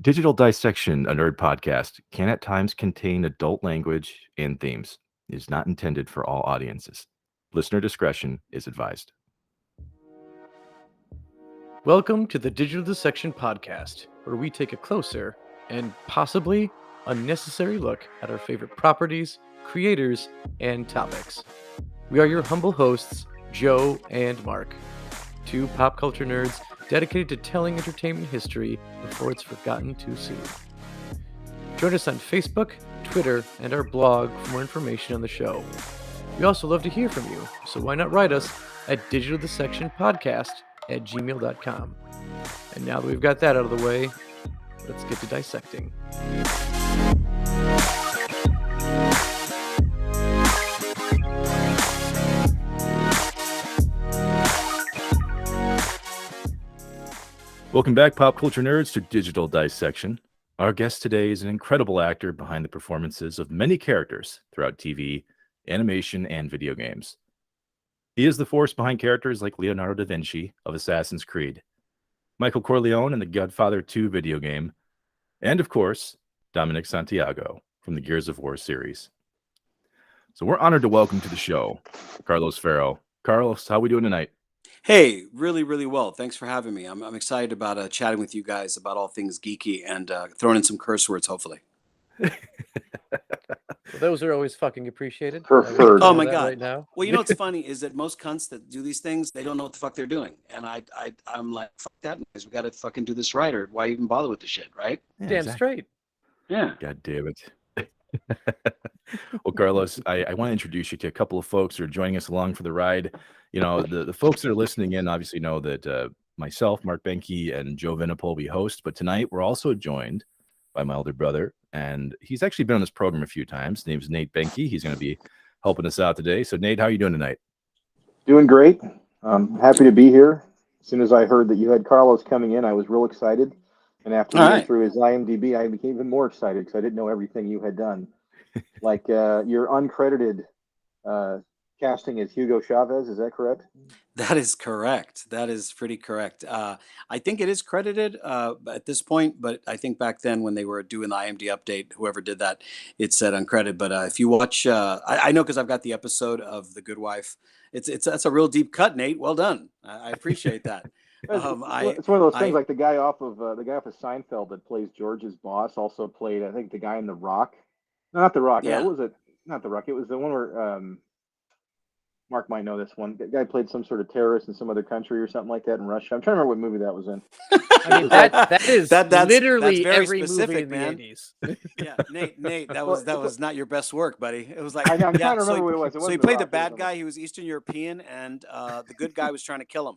Digital Dissection, a nerd podcast, can at times contain adult language and themes. It is not intended for all audiences. Listener discretion is advised. Welcome to the Digital Dissection podcast, where we take a closer and possibly unnecessary look at our favorite properties, creators, and topics. We are your humble hosts, Joe and Mark, two pop culture nerds dedicated to telling entertainment history before it's forgotten too soon. Join us on Facebook, Twitter, and our blog for more information on the show. We also love to hear from you, so why not write us at digitaldissectionpodcast@gmail.com. And now that we've got that out of the way, let's get to dissecting. Welcome back, pop culture nerds, to Digital Dissection. Our guest today is an incredible actor behind the performances of many characters throughout TV, animation, and video games. He is the force behind characters like Leonardo da Vinci of Assassin's Creed, Michael Corleone in the Godfather 2 video game, and of course, Dominic Santiago from the Gears of War series. So we're honored to welcome to the show Carlos Ferro. Carlos, how are we doing tonight? Hey, really, really well. Thanks for having me. I'm excited about chatting with you guys about all things geeky and throwing in some curse words, hopefully. Well, those are always fucking appreciated. Oh my God. Right now. Well, you know what's funny is that most cunts that do these things, they don't know what the fuck they're doing. And I'm like, fuck that noise. We got to fucking do this right, or why even bother with the shit, right? Yeah, Damn exactly. straight. Yeah. God damn it. Well, Carlos, I want to introduce you to a couple of folks who are joining us along for the ride. You know, the folks that are listening in obviously know that myself, Mark Benke, and Joe Venipol, we host. But tonight, we're also joined by my older brother, and he's actually been on this program a few times. His name's Nate Benke. He's going to be helping us out today. So, Nate, how are you doing tonight? Doing great. Happy to be here. As soon as I heard that you had Carlos coming in, I was real excited. And after reading through his IMDb, I became even more excited because I didn't know everything you had done. Like your uncredited casting as Hugo Chavez, is that correct? That is correct. That is pretty correct. I think it is credited at this point, but I think back then when they were doing the IMDb update, whoever did that, it said uncredited. But if you watch, I know because I've got the episode of The Good Wife. That's a real deep cut, Nate. Well done. I appreciate that. It's one of those things like the guy off of Seinfeld that plays George's boss also played, I think, the guy in The Rock. No, not The Rock. Yeah. What was it? Not The Rock. It was the one where Mark might know this one. The guy played some sort of terrorist in some other country or something like that in Russia. I'm trying to remember what movie that was in. I mean, that's literally very every specific, movie in man. the 80s. Yeah, Nate, that was not your best work, buddy. It was like, I'm trying to remember what it was. So he played the bad guy. He was Eastern European, and the good guy was trying to kill him.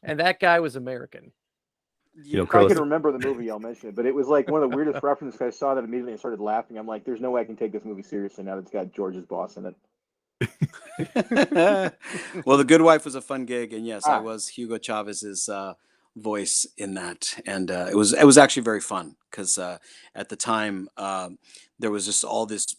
And that guy was American. You know, If I Carlos, can remember the movie, I'll mention it. But it was like one of the weirdest references. I saw that immediately and started laughing. I'm like, there's no way I can take this movie seriously now that it's got George's boss in it. Well, The Good Wife was a fun gig, and yes, I was Hugo Chavez's voice in that, and it was actually very fun because at the time there was just all this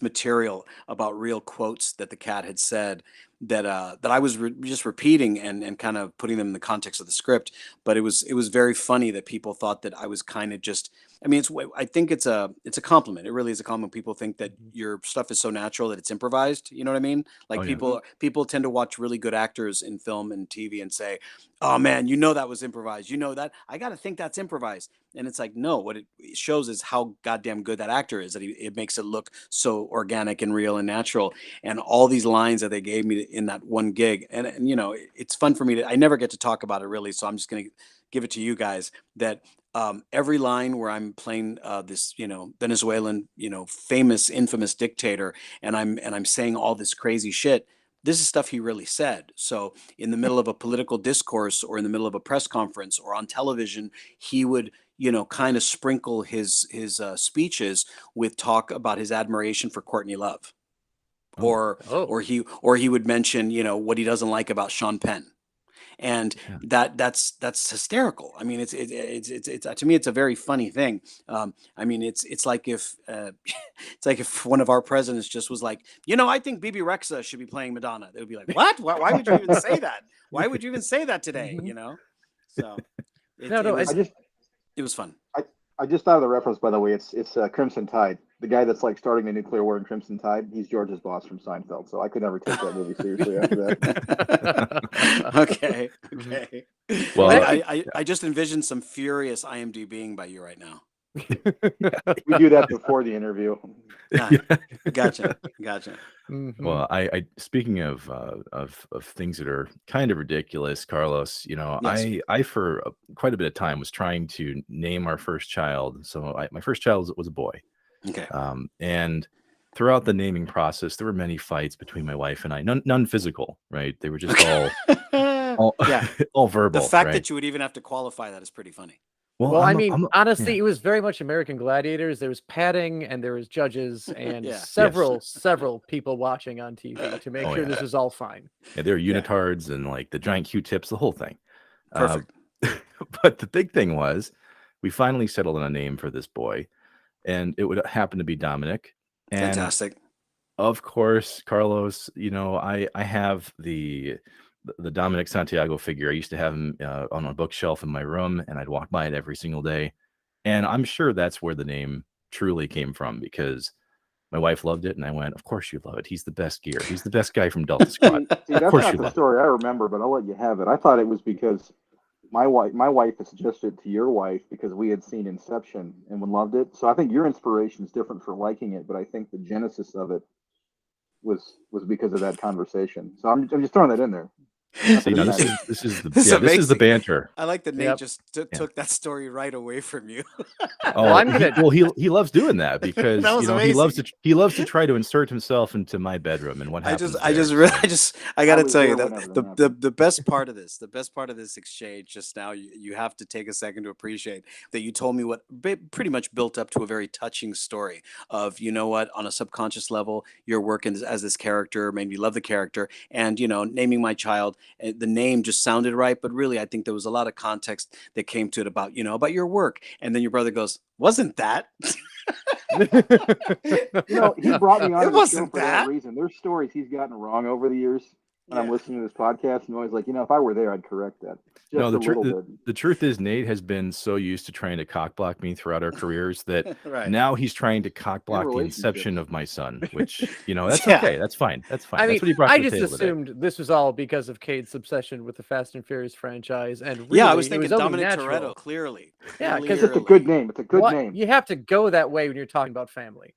material about real quotes that the cat had said that I was just repeating and kind of putting them in the context of the script. But it was very funny that people thought that I was kind of just. I mean, I think it's a compliment. It really is a compliment. People think that your stuff is so natural that it's improvised. You know what I mean? Like people tend to watch really good actors in film and TV and say, "Oh man, you know that was improvised. You know that I got to think that's improvised." And it's like, no, what it shows is how goddamn good that actor is. That it makes it look so organic and real and natural. And all these lines that they gave me in that one gig, and you know, it's fun for me to. I never get to talk about it really, so I'm just gonna give it to you guys that. Every line where I'm playing this, Venezuelan, famous, infamous dictator, and I'm saying all this crazy shit. This is stuff he really said. So in the middle of a political discourse, or in the middle of a press conference, or on television, he would, kind of sprinkle his speeches with talk about his admiration for Courtney Love, or he would mention, what he doesn't like about Sean Penn. And that's hysterical. I mean, it's to me, it's a very funny thing. I mean, it's like if one of our presidents just was like, I think Bibi Rexha should be playing Madonna. They would be like, what? Why would you even say that? Why would you even say that today? So it was fun. I I just thought of the reference, by the way. It's Crimson Tide. The guy that's like starting the nuclear war in Crimson Tide. He's George's boss from Seinfeld. So I could never take that movie seriously after that. Okay. Okay. Well, I just envisioned some furious IMDbing by you right now. We do that before the interview. Gotcha. Well, I speaking of things that are kind of ridiculous, Carlos, Yes. I for quite a bit of time was trying to name our first child. So my first child was a boy. Okay. And throughout the naming process, there were many fights between my wife and I. None physical, right? They were just all Yeah. all verbal. The fact right? that you would even have to qualify that is pretty funny. Well, I'm I mean, yeah. honestly, it was very much American Gladiators. There was padding and there was judges and Yeah. several people watching on TV to make Oh, sure yeah. this was all fine. Yeah, there were Yeah. unitards and like the giant Q-tips, the whole thing. Perfect. But the big thing was we finally settled on a name for this boy, and it would happen to be Dominic. And Fantastic. of course, Carlos, I have the Dominic Santiago figure. I used to have him on a bookshelf in my room, and I'd walk by it every single day. And I'm sure that's where the name truly came from, because my wife loved it, and I went, "Of course you love it. He's the best gear. He's the best guy from Delta Squad." See, that's course not you the love it. story I remember, but I'll let you have it. I thought it was because my wife suggested to your wife because we had seen Inception and we loved it. So I think your inspiration is different for liking it, but I think the genesis of it was because of that conversation. So I'm just throwing that in there. See, now this is the This is this is the amazing. banter. I like that Nate Yep. just took that story right away from you. Oh, I'm gonna- he loves doing that because That was he loves amazing. he loves to try to insert himself into my bedroom and what I happens. I I got to was tell you there that whenever that happened. the best part of this exchange just now, you have to take a second to appreciate that you told me what pretty much built up to a very touching story of, what, on a subconscious level, you're working as this character, made me love the character, and, naming my child, the name just sounded right, but really, I think there was a lot of context that came to it about, about your work. And then your brother goes, "Wasn't that?" He brought me on It the show wasn't for that that. reason. There's stories he's gotten wrong over the years. And I'm Yeah. listening to this podcast and always like, if I were there, I'd correct that. Just No, a little bit. the truth is Nate has been so used to trying to cockblock me throughout our careers that Right. now he's trying to cockblock the relationships. inception of my son, which, that's Yeah. okay. That's fine. That's fine. I That's mean, what he brought I to the just table today. assumed this was all because of Cade's obsession with the Fast and Furious franchise, and really, Yeah, I was it thinking was only Dominic natural. Toretto, clearly. Yeah, 'cause It's a good name. It's a good name. You have to go that way when you're talking about family.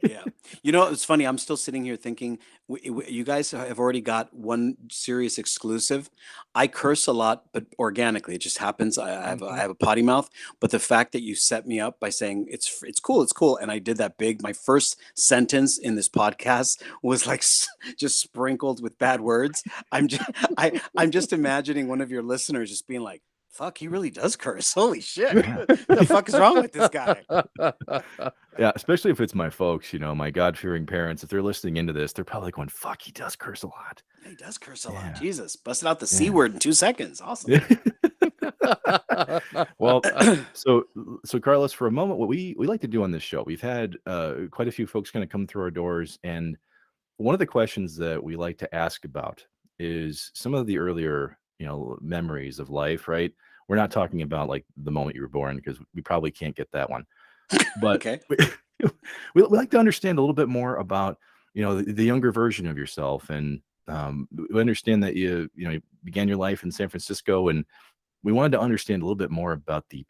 Yeah. It's funny. I'm still sitting here thinking, you guys have already got one serious exclusive. I curse a lot, but organically, it just happens. I have a potty mouth. But the fact that you set me up by saying it's cool, and I did that big. My first sentence in this podcast was like just sprinkled with bad words. I'm just imagining one of your listeners just being like, "Fuck, he really does curse. Holy shit. What the fuck is wrong with this guy?" Yeah, especially if it's my folks, my God-fearing parents. If they're listening into this, they're probably going, "Fuck, he does curse a lot." He does curse a Yeah. lot. Jesus, busted out the C word in 2 seconds. Awesome. Well, so Carlos, for a moment, what we like to do on this show, we've had quite a few folks kind of come through our doors, and one of the questions that we like to ask about is some of the earlier, memories of life, right? We're not talking about like the moment you were born, because we probably can't get that one. But Okay. we like to understand a little bit more about, the younger version of yourself. And we understand that you began your life in San Francisco, and we wanted to understand a little bit more about the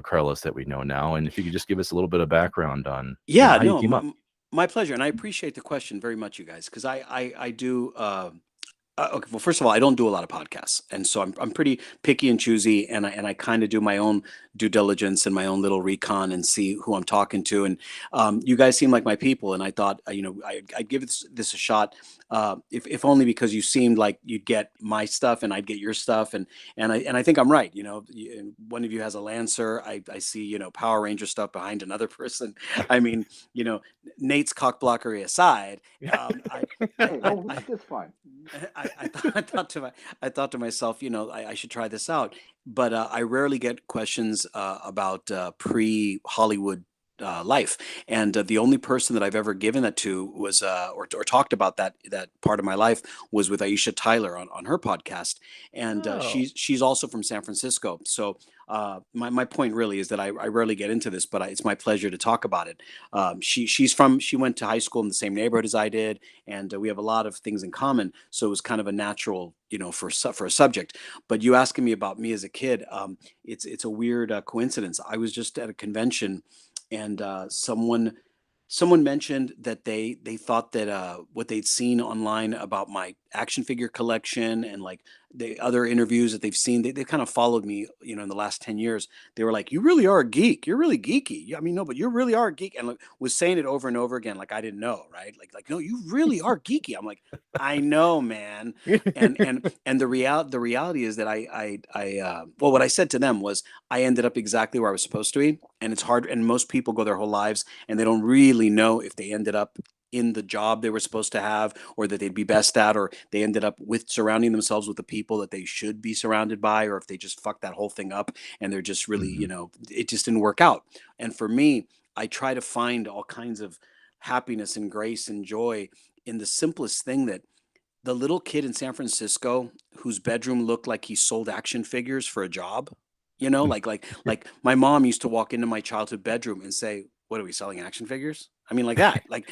Carlos that we know now. And if you could just give us a little bit of background on Yeah, how you came up. my pleasure. And I appreciate the question very much, you guys, because I do. Okay, well, first of all, I don't do a lot of podcasts, and so I'm pretty picky and choosy, and I kind of do my own due diligence and my own little recon and see who I'm talking to. And you guys seem like my people, and I thought I'd give this a shot, if only because you seemed like you'd get my stuff and I'd get your stuff, and I think I'm right. One of you has a Lancer. I see Power Ranger stuff behind another person. I mean, Nate's cockblockery aside, That's fine. I thought to myself, I should try this out. But I rarely get questions about pre-Hollywood life. And the only person that I've ever given that to was, or talked about that part of my life, was with Aisha Tyler on her podcast. And Oh. she's also from San Francisco. So my point really is that I rarely get into this, but it's my pleasure to talk about it. She went to high school in the same neighborhood as I did, and we have a lot of things in common. So it was kind of a natural, for a subject. But you asking me about me as a kid, it's a weird coincidence. I was just at a convention, and someone mentioned that they thought that what they'd seen online about my action figure collection, and like the other interviews that they've seen, they kind of followed me, in the last 10 years. They were like, you really are a geek, you're really geeky. I mean, no, but you really are a geek. And like, was saying it over and over again, like I didn't know, right? Like no, you really are geeky. I'm like, I know, man. And the reality is that well, what I said to them was, I ended up exactly where I was supposed to be. And it's hard, and most people go their whole lives and they don't really know if they ended up in the job they were supposed to have, or that they'd be best at, or they ended up with surrounding themselves with the people that they should be surrounded by, or if they just fucked that whole thing up and they're just really, it just didn't work out. And for me, I try to find all kinds of happiness and grace and joy in the simplest thing, that the little kid in San Francisco whose bedroom looked like he sold action figures for a job, like my mom used to walk into my childhood bedroom and say, "What are we selling, action figures?" I mean, like that, like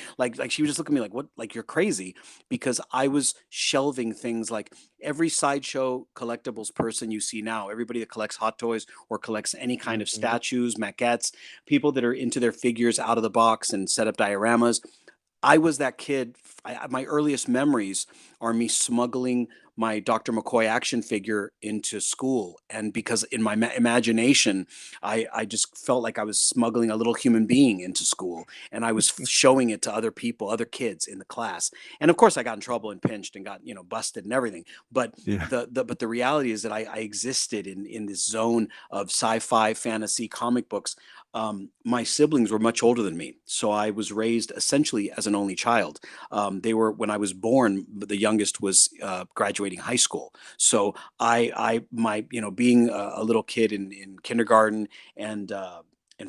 she would just look at me like, "What? Like you're crazy," because I was shelving things like every sideshow collectibles person you see now, everybody that collects hot toys or collects any kind of Mhm. statues, maquettes, people that are into their figures out of the box and set up dioramas. I was that kid. My earliest memories are me smuggling my Dr. McCoy action figure into school. And because in my imagination, I just felt like I was smuggling a little human being into school. And I was showing it to other people, other kids in the class. And of course, I got in trouble and pinched and got, busted and everything. But Yeah. the reality is that I existed in this zone of sci-fi, fantasy, comic books. My siblings were much older than me, so I was raised essentially as an only child. They were, when I was born, the youngest was graduating high school. So my, being a little kid in kindergarten and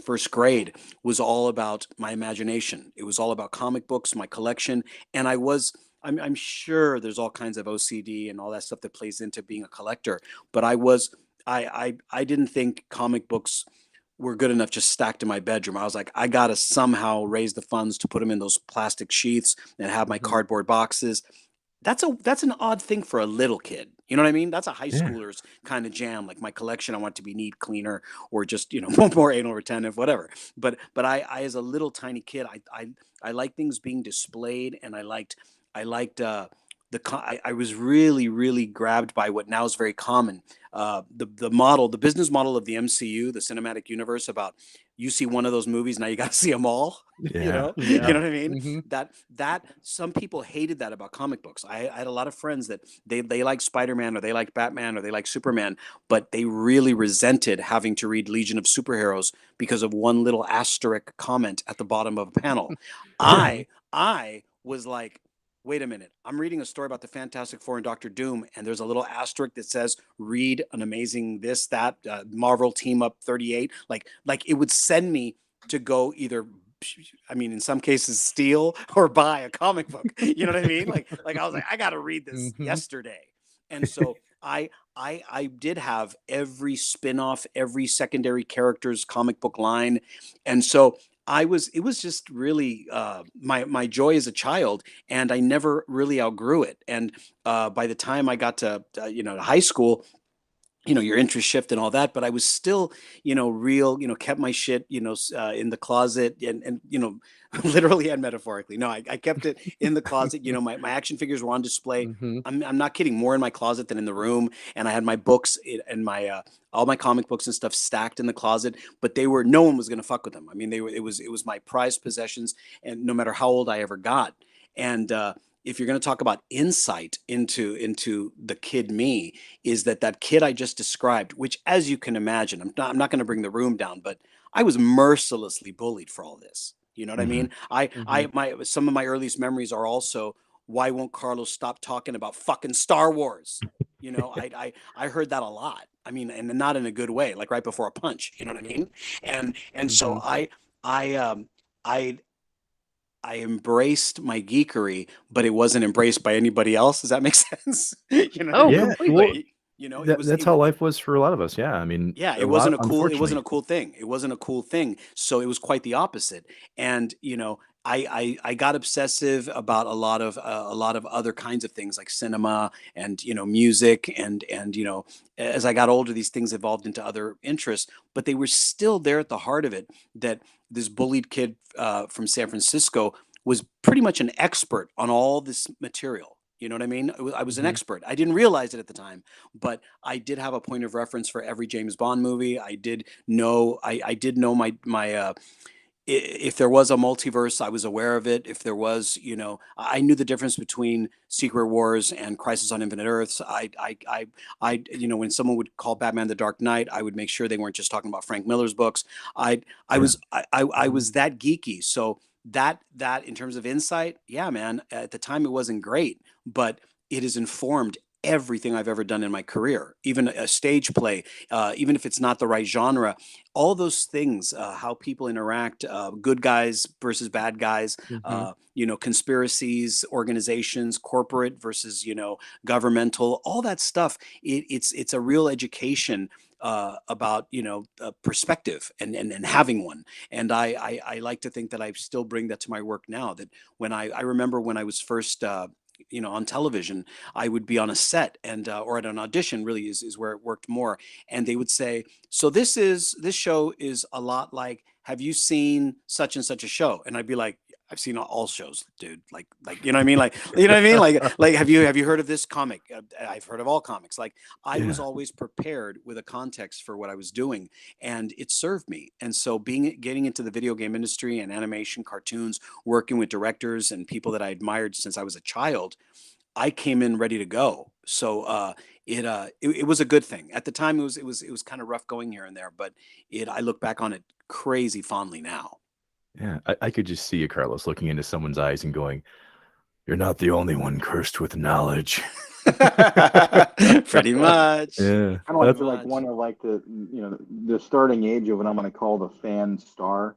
first grade was all about my imagination. It was all about comic books, my collection, and I'm sure there's all kinds of OCD and all that stuff that plays into being a collector, but I didn't think comic books were good enough just stacked in my bedroom. I was like, I gotta somehow raise the funds to put them in those plastic sheaths and have my Mhm. cardboard boxes. That's an odd thing for a little kid. You know what I mean? That's a high Yeah. schooler's kind of jam. Like my collection, I want to be neat, cleaner, or just more anal retentive, whatever. But I as a little tiny kid, I like things being displayed, and I liked I was really grabbed by what now is very common, the business model of the MCU, the cinematic universe, about you see one of those movies, now you got to see them all. Yeah. You Yeah. know what I mean? Mhm. That some people hated that about comic books. I had a lot of friends that they like Spider-Man, or they like Batman, or they like Superman, but they really resented having to read Legion of Superheroes because of one little asterisk comment at the bottom of a panel. Mhm. I was like, wait a minute, I'm reading a story about the Fantastic Four and Doctor Doom, and there's a little asterisk that says, read an amazing this, that, Marvel Team Up 38. Like it would send me to go either, I mean, in some cases, steal or buy a comic book. You know what I mean? Like I was like, I got to read this Mhm. yesterday. And so I did have every spin-off, every secondary character's comic book line. And so it was just really my joy as a child, and I never really outgrew it. And by the time I got to to high school, your interest shift and all that, but I was still, real, kept my shit, in the closet, and literally and metaphorically. No, I kept it in the closet. My action figures were on display. Mhm. I'm not kidding, more in my closet than in the room. And I had my books and my all my comic books and stuff stacked in the closet, but no one was going to fuck with them. I mean, it was my prized possessions, and no matter how old I ever got. And if you're going to talk about insight into the kid me, is that kid I just described, which, as you can imagine, I'm not going to bring the room down, but I was mercilessly bullied for all this. You know what I Mhm. mean? I Mhm. I my some of my earliest memories are also, why won't Carlos stop talking about fucking Star Wars? I heard that a lot. I mean, and not in a good way, like right before a punch. You know what I mean? And so Mhm. I I I embraced my geekery, but it wasn't embraced by anybody else. Does that make sense? You know what I Oh, mean? Yeah, well, completely. You know, that's how life was for a lot of us. Yeah, I mean, yeah, a lot, it wasn't unfortunately. a cool thing. It wasn't a cool thing. So it was quite the opposite. And I got obsessive about a lot of other kinds of things like cinema and music and as I got older, these things evolved into other interests, but they were still there at the heart of it. That this bullied kid from San Francisco was pretty much an expert on all this material. You know what I mean? I was an Hmm. expert. I didn't realize it at the time, but I did have a point of reference for every James Bond movie. I did know if there was a multiverse, I was aware of it. If there was, I knew the difference between Secret Wars and Crisis on Infinite Earths. When someone would call Batman the Dark Knight, I would make sure they weren't just talking about Frank Miller's books. Yeah. I was that geeky. So that in terms of insight, yeah, man. At the time, it wasn't great, but it has informed everything I've ever done in my career, even a stage play, even if it's not the right genre, all those things, how people interact, good guys versus bad guys, Hmm. conspiracies, organizations, corporate versus, governmental, all that stuff. It's a real education about perspective and having one. And I like to think that I still bring that to my work now. That when I remember when I was first on television, I would be on a set and or at an audition really is where it worked more. And they would say, so this show is a lot like, have you seen such and such a show? And I'd be like, I've seen all shows, dude. Like you know what I mean? Like you know what I mean? Like have you heard of this comic? I've heard of all comics. Like I was Yeah. always prepared with a context for what I was doing, and it served me. And so getting into the video game industry and animation, cartoons, working with directors and people that I admired since I was a child, I came in ready to go. So it was a good thing. At the time it was kind of rough going here and there, but I look back on it crazy fondly now. Yeah, I could just see you, Carlos, looking into someone's eyes and going, "You're not the only one cursed with knowledge." Pretty much. Yeah, Kind of like Pretty that's the like much. one of like the starting age of what I'm going to call the fan star.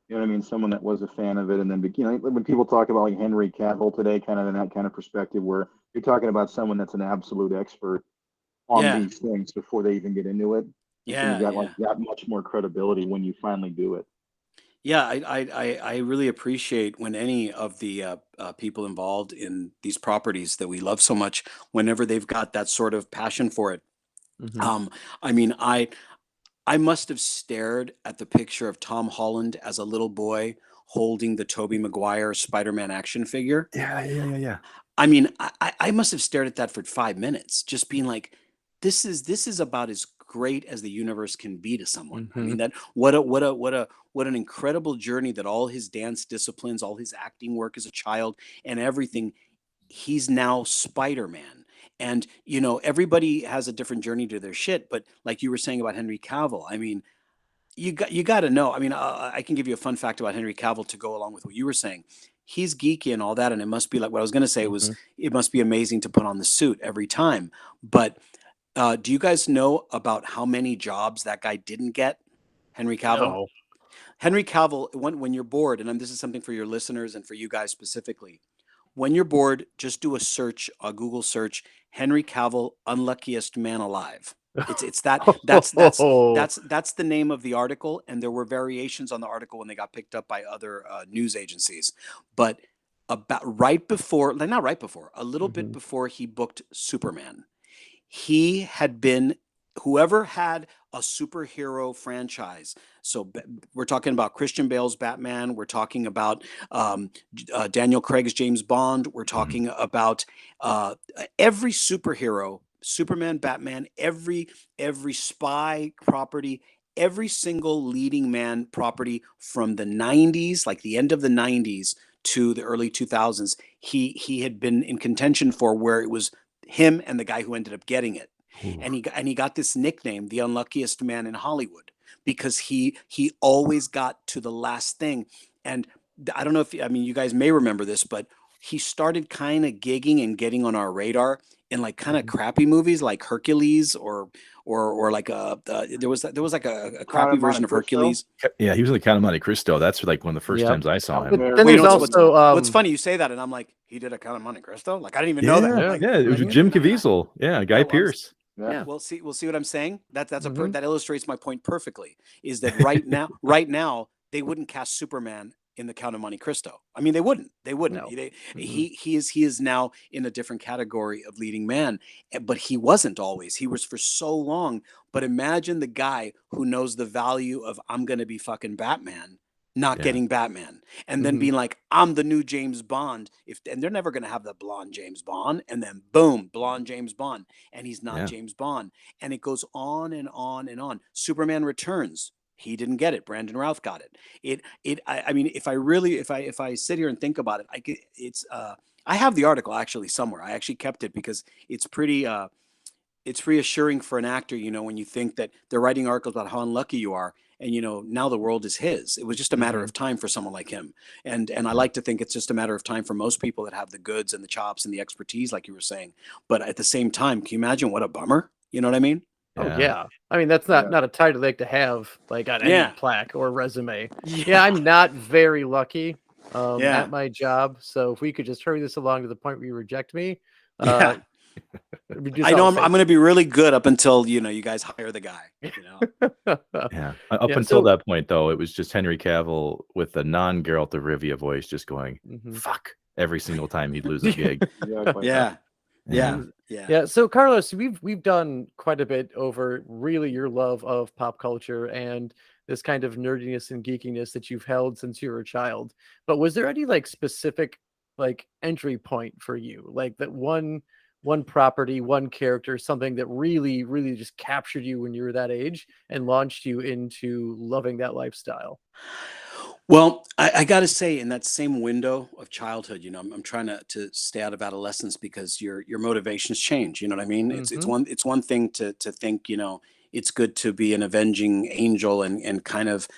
You know what I mean? Someone that was a fan of it, and then when people talk about like Henry Cavill today, kind of in that kind of perspective, where you're talking about someone that's an absolute expert on Yeah. these things before they even get into it, and so you've Yeah. got like Yeah. that much more credibility when you finally do it. Yeah, I really appreciate when any of the people involved in these properties that we love so much, whenever they've got that sort of passion for it. Hmm. Um, I mean, I must have stared at the picture of Tom Holland as a little boy holding the Tobey Maguire Spider-Man action figure. yeah. I mean, I must have stared at that for 5 minutes, just being like, this is about as great as the universe can be to someone. I Hmm. mean, that what an incredible journey that all his dance disciplines, all his acting work as a child, and everything. He's now Spider-Man. And everybody has a different journey to their shit. But like you were saying about Henry Cavill, I mean, you got to know. I mean, I can give you a fun fact about Henry Cavill to go along with what you were saying. He's geeky and all that, and it must be like what I was going to say was Hmm. it must be amazing to put on the suit every time. But do you guys know about how many jobs that guy didn't get? Henry Cavill. No. Henry Cavill. When you're bored, and this is something for your listeners and for you guys specifically. When you're bored, just do a search, a Google search, Henry Cavill, unluckiest man alive. It's that that's the name of the article, and there were variations on the article when they got picked up by other news agencies. But about right before, like not right before, a little bit Hmm. before he booked Superman, he had been whoever had a superhero franchise. So we're talking about Christian Bale's Batman. We're talking about Daniel Craig's James Bond. We're Mhm. talking about every superhero, Superman, Batman, every spy property, every single leading man property from the 90s, like the end of the 90s to the early 2000s. He had been in contention for, where it was him and the guy who ended up getting it. Ooh. And he got this nickname, the unluckiest man in Hollywood, because he always got to the last thing. And I don't know if, I mean, you guys may remember this, but he started kind of gigging and getting on our radar in like kind of crappy movies like Hercules or like there was like a crappy version of Hercules. Yeah, he was in the Count of Monte Cristo. That's like one of the first times I saw him. But then Well, there's what's funny, you say that, and I'm like, he did a Count of Monte Cristo? Like, I didn't even know that. Like, It was with Jim Caviezel. Yeah, Guy Pearce. Yeah. We'll see what I'm saying. That illustrates my point perfectly. Is that right now they wouldn't cast Superman in the Count of Monte Cristo. I mean, they wouldn't. No. He is now in a different category of leading man, but he wasn't always. He was for so long. But imagine the guy who knows the value of I'm going to be fucking Batman, not getting Batman, and then being like, I'm the new James Bond. And they're never going to have the blonde James Bond, and then boom, blonde James Bond, and he's not James Bond, and it goes on and on and on. Superman Returns. He didn't get it. Brandon Routh got it. I mean, if I sit here and think about it, I have the article actually somewhere. I actually kept it because it's pretty it's reassuring for an actor, when you think that they're writing articles about how unlucky you are, and now the world is his. It was just a matter of time for someone like him, and I like to think it's just a matter of time for most people that have the goods and the chops and the expertise, like you were saying. But at the same time, can you imagine what a bummer? You know what I mean? Oh yeah. I mean, that's not a title like to have like on any plaque or resume. Yeah, I'm not very lucky at my job. So if we could just hurry this along to the point where you reject me. I know I'm going to be really good up until you guys hire the guy. Up until that point, though, it was just Henry Cavill with a non-Geralt of Rivia voice, just going "fuck" every single time he'd lose a gig. Yeah. So Carlos, we've done quite a bit over really your love of pop culture and this kind of nerdiness and geekiness that you've held since you were a child. But was there any like specific like entry point for you, like that one property, one character, something that really, really just captured you when you were that age and launched you into loving that lifestyle? Well, I got to say, in that same window of childhood, I'm trying to stay out of adolescence because your motivations change. You know what I mean? It's one thing to think, it's good to be an avenging angel and kind of,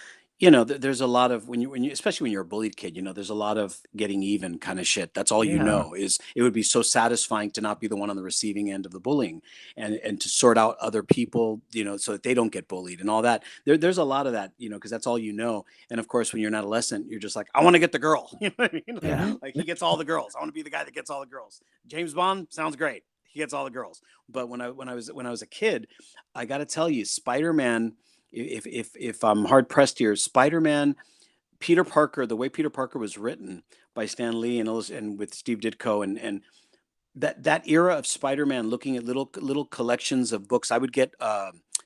there's a lot of when you especially when you're a bullied kid, there's a lot of getting even kind of shit. That's all is it would be so satisfying to not be the one on the receiving end of the bullying and to sort out other people, so that they don't get bullied and all that. There's a lot of that, because that's all you know. And of course, when you're an adolescent, you're just like, I want to get the girl. You know what I mean? Like he gets all the girls. I want to be the guy that gets all the girls. James Bond sounds great. He gets all the girls. But when I was a kid, I got to tell you, Spider-Man. If I'm hard pressed here, Spider-Man, Peter Parker, the way Peter Parker was written by Stan Lee and with Steve Ditko and that era of Spider-Man, looking at little collections of books, I would get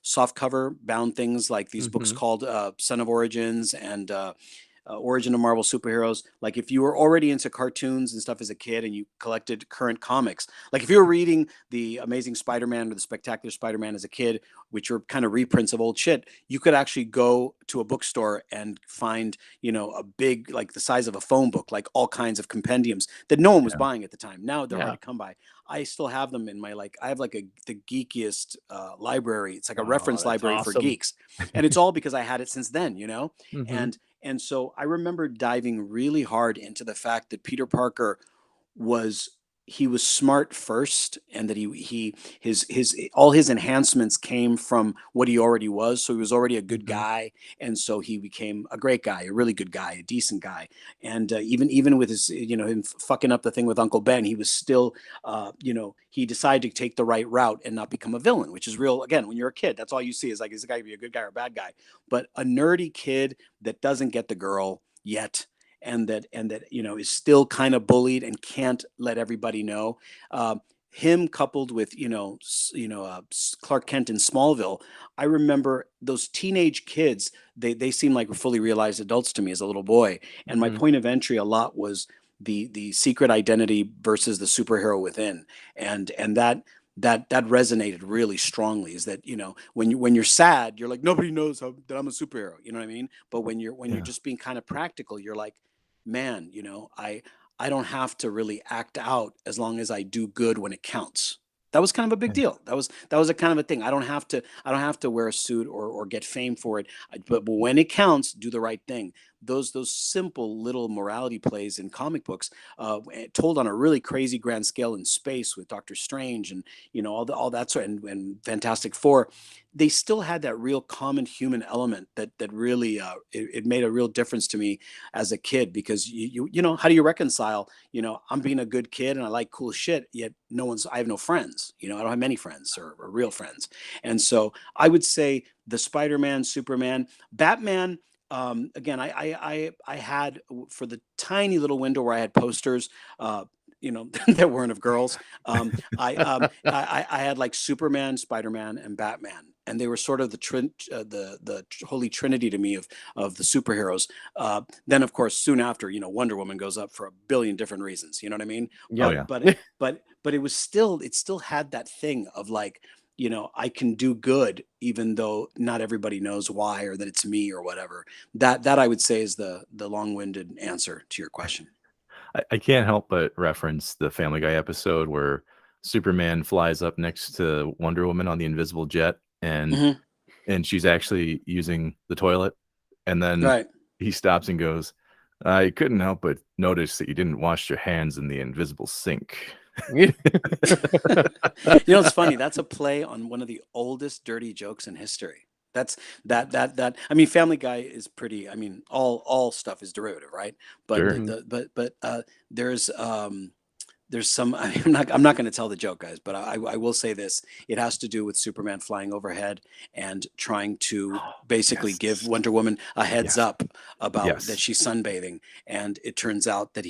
soft cover bound things like these books called Son of Origins and Origin of Marvel Superheroes. Like if you were already into cartoons and stuff as a kid and you collected current comics, like if you were reading the Amazing Spider-Man or the Spectacular Spider-Man as a kid, which were kind of reprints of old shit, you could actually go to a bookstore and find, a big, like the size of a phone book, like all kinds of compendiums that no one was buying at the time. Now they're hard to come by. I still have them in my, I have the geekiest library. It's like a reference library for geeks. And it's all because I had it since then, And so I remember diving really hard into the fact that Peter Parker was smart first, and that his all his enhancements came from what he already was. So he was already a good guy, and so he became a great guy, a really good guy, a decent guy. And even with his him fucking up the thing with Uncle Ben, he was still he decided to take the right route and not become a villain, which is real. Again, when you're a kid, that's all you see is like, is the guy be a good guy or a bad guy? But a nerdy kid that doesn't get the girl yet, and that is still kind of bullied and can't let everybody know. Him coupled with Clark Kent in Smallville. I remember those teenage kids. They seem like fully realized adults to me as a little boy. And my point of entry a lot was the secret identity versus the superhero within, and that resonated really strongly. Is that when you're sad, you're like, nobody knows that I'm a superhero. You know what I mean? But when you're just being kind of practical, you're like, man, I don't have to really act out as long as I do good when it counts. That was kind of a big deal. That was a kind of a thing. I don't have to wear a suit or get fame for it. But when it counts, do the right thing. those simple little morality plays in comic books, told on a really crazy grand scale in space with Doctor Strange and all that sort, and Fantastic Four, they still had that real common human element that really it made a real difference to me as a kid, because how do you reconcile, I'm being a good kid and I like cool shit, yet I have no friends, I don't have many friends or real friends. And so I would say the Spider-Man, Superman, Batman. Again, I had, for the tiny little window where I had posters, that weren't of girls. I had like Superman, Spider-Man, and Batman, and they were sort of the holy trinity to me of the superheroes. Then, of course, soon after, Wonder Woman goes up for a billion different reasons. You know what I mean? Yeah. Oh, yeah. But it still had that thing of like, I can do good even though not everybody knows why, or that it's me or whatever. That I would say is the long-winded answer to your question. I can't help but reference the Family Guy episode where Superman flies up next to Wonder Woman on the invisible jet, and she's actually using the toilet, and then Right. he stops and goes, "I couldn't help but notice that you didn't wash your hands in the invisible sink." It's funny. That's a play on one of the oldest dirty jokes in history. That's that. I mean, Family Guy is pretty. I mean, all stuff is derivative, right? But Sure. there's some. I'm not going to tell the joke, guys, but I will say this. It has to do with Superman flying overhead and trying to basically give Wonder Woman a heads up about that she's sunbathing, and it turns out that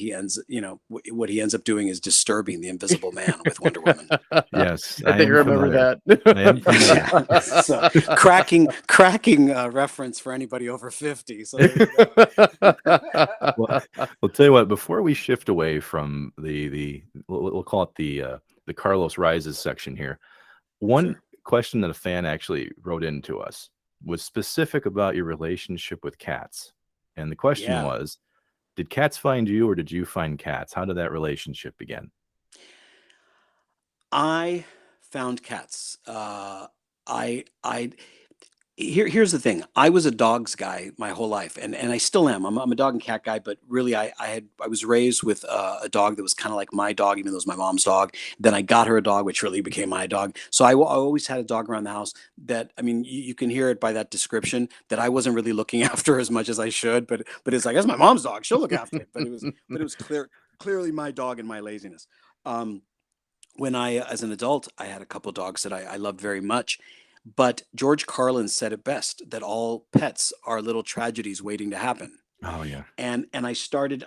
what he ends up doing is disturbing the Invisible Man with Wonder Woman. Yes, I think I remember that. I am familiar. So, cracking reference for anybody over 50. So there you go. Well, I'll tell you what. Before we shift away from the we'll call it the Carlos Rises section here, one question that a fan actually wrote into us was specific about your relationship with cats, and the question was, did cats find you or did you find cats? How did that relationship begin? I found cats. Here's the thing. I was a dogs guy my whole life, and I still am. I'm a dog and cat guy, but really, I was raised with a dog that was kind of like my dog, even though it was my mom's dog. Then I got her a dog, which really became my dog. So I always had a dog around the house that, I mean, you can hear it by that description that I wasn't really looking after as much as I should. But it's like, that's my mom's dog. She'll look after it. But it was clearly my dog and my laziness. When as an adult, I had a couple dogs that I loved very much. But George Carlin said it best, that all pets are little tragedies waiting to happen. Oh yeah. And I started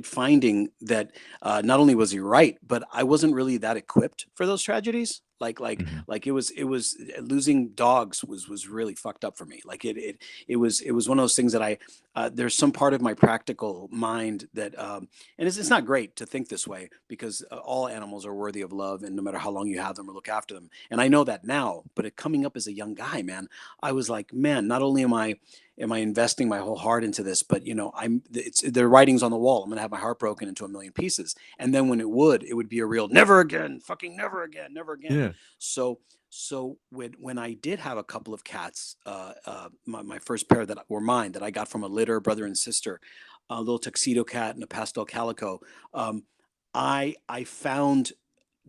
finding that not only was he right, but I wasn't really that equipped for those tragedies. Like it was losing dogs was really fucked up for me. Like it was one of those things that there's some part of my practical mind that and it's not great to think this way, because all animals are worthy of love, and no matter how long you have them or look after them. And I know that now, but coming up as a young guy, man, I was like, man, not only am I investing my whole heart into this, but the writing's on the wall. I'm gonna have my heart broken into a million pieces. And then when it would be a real never again, fucking never again, never again. Yeah. So when I did have a couple of cats, my first pair that were mine, that I got from a litter, brother and sister, a little tuxedo cat and a pastel calico, I found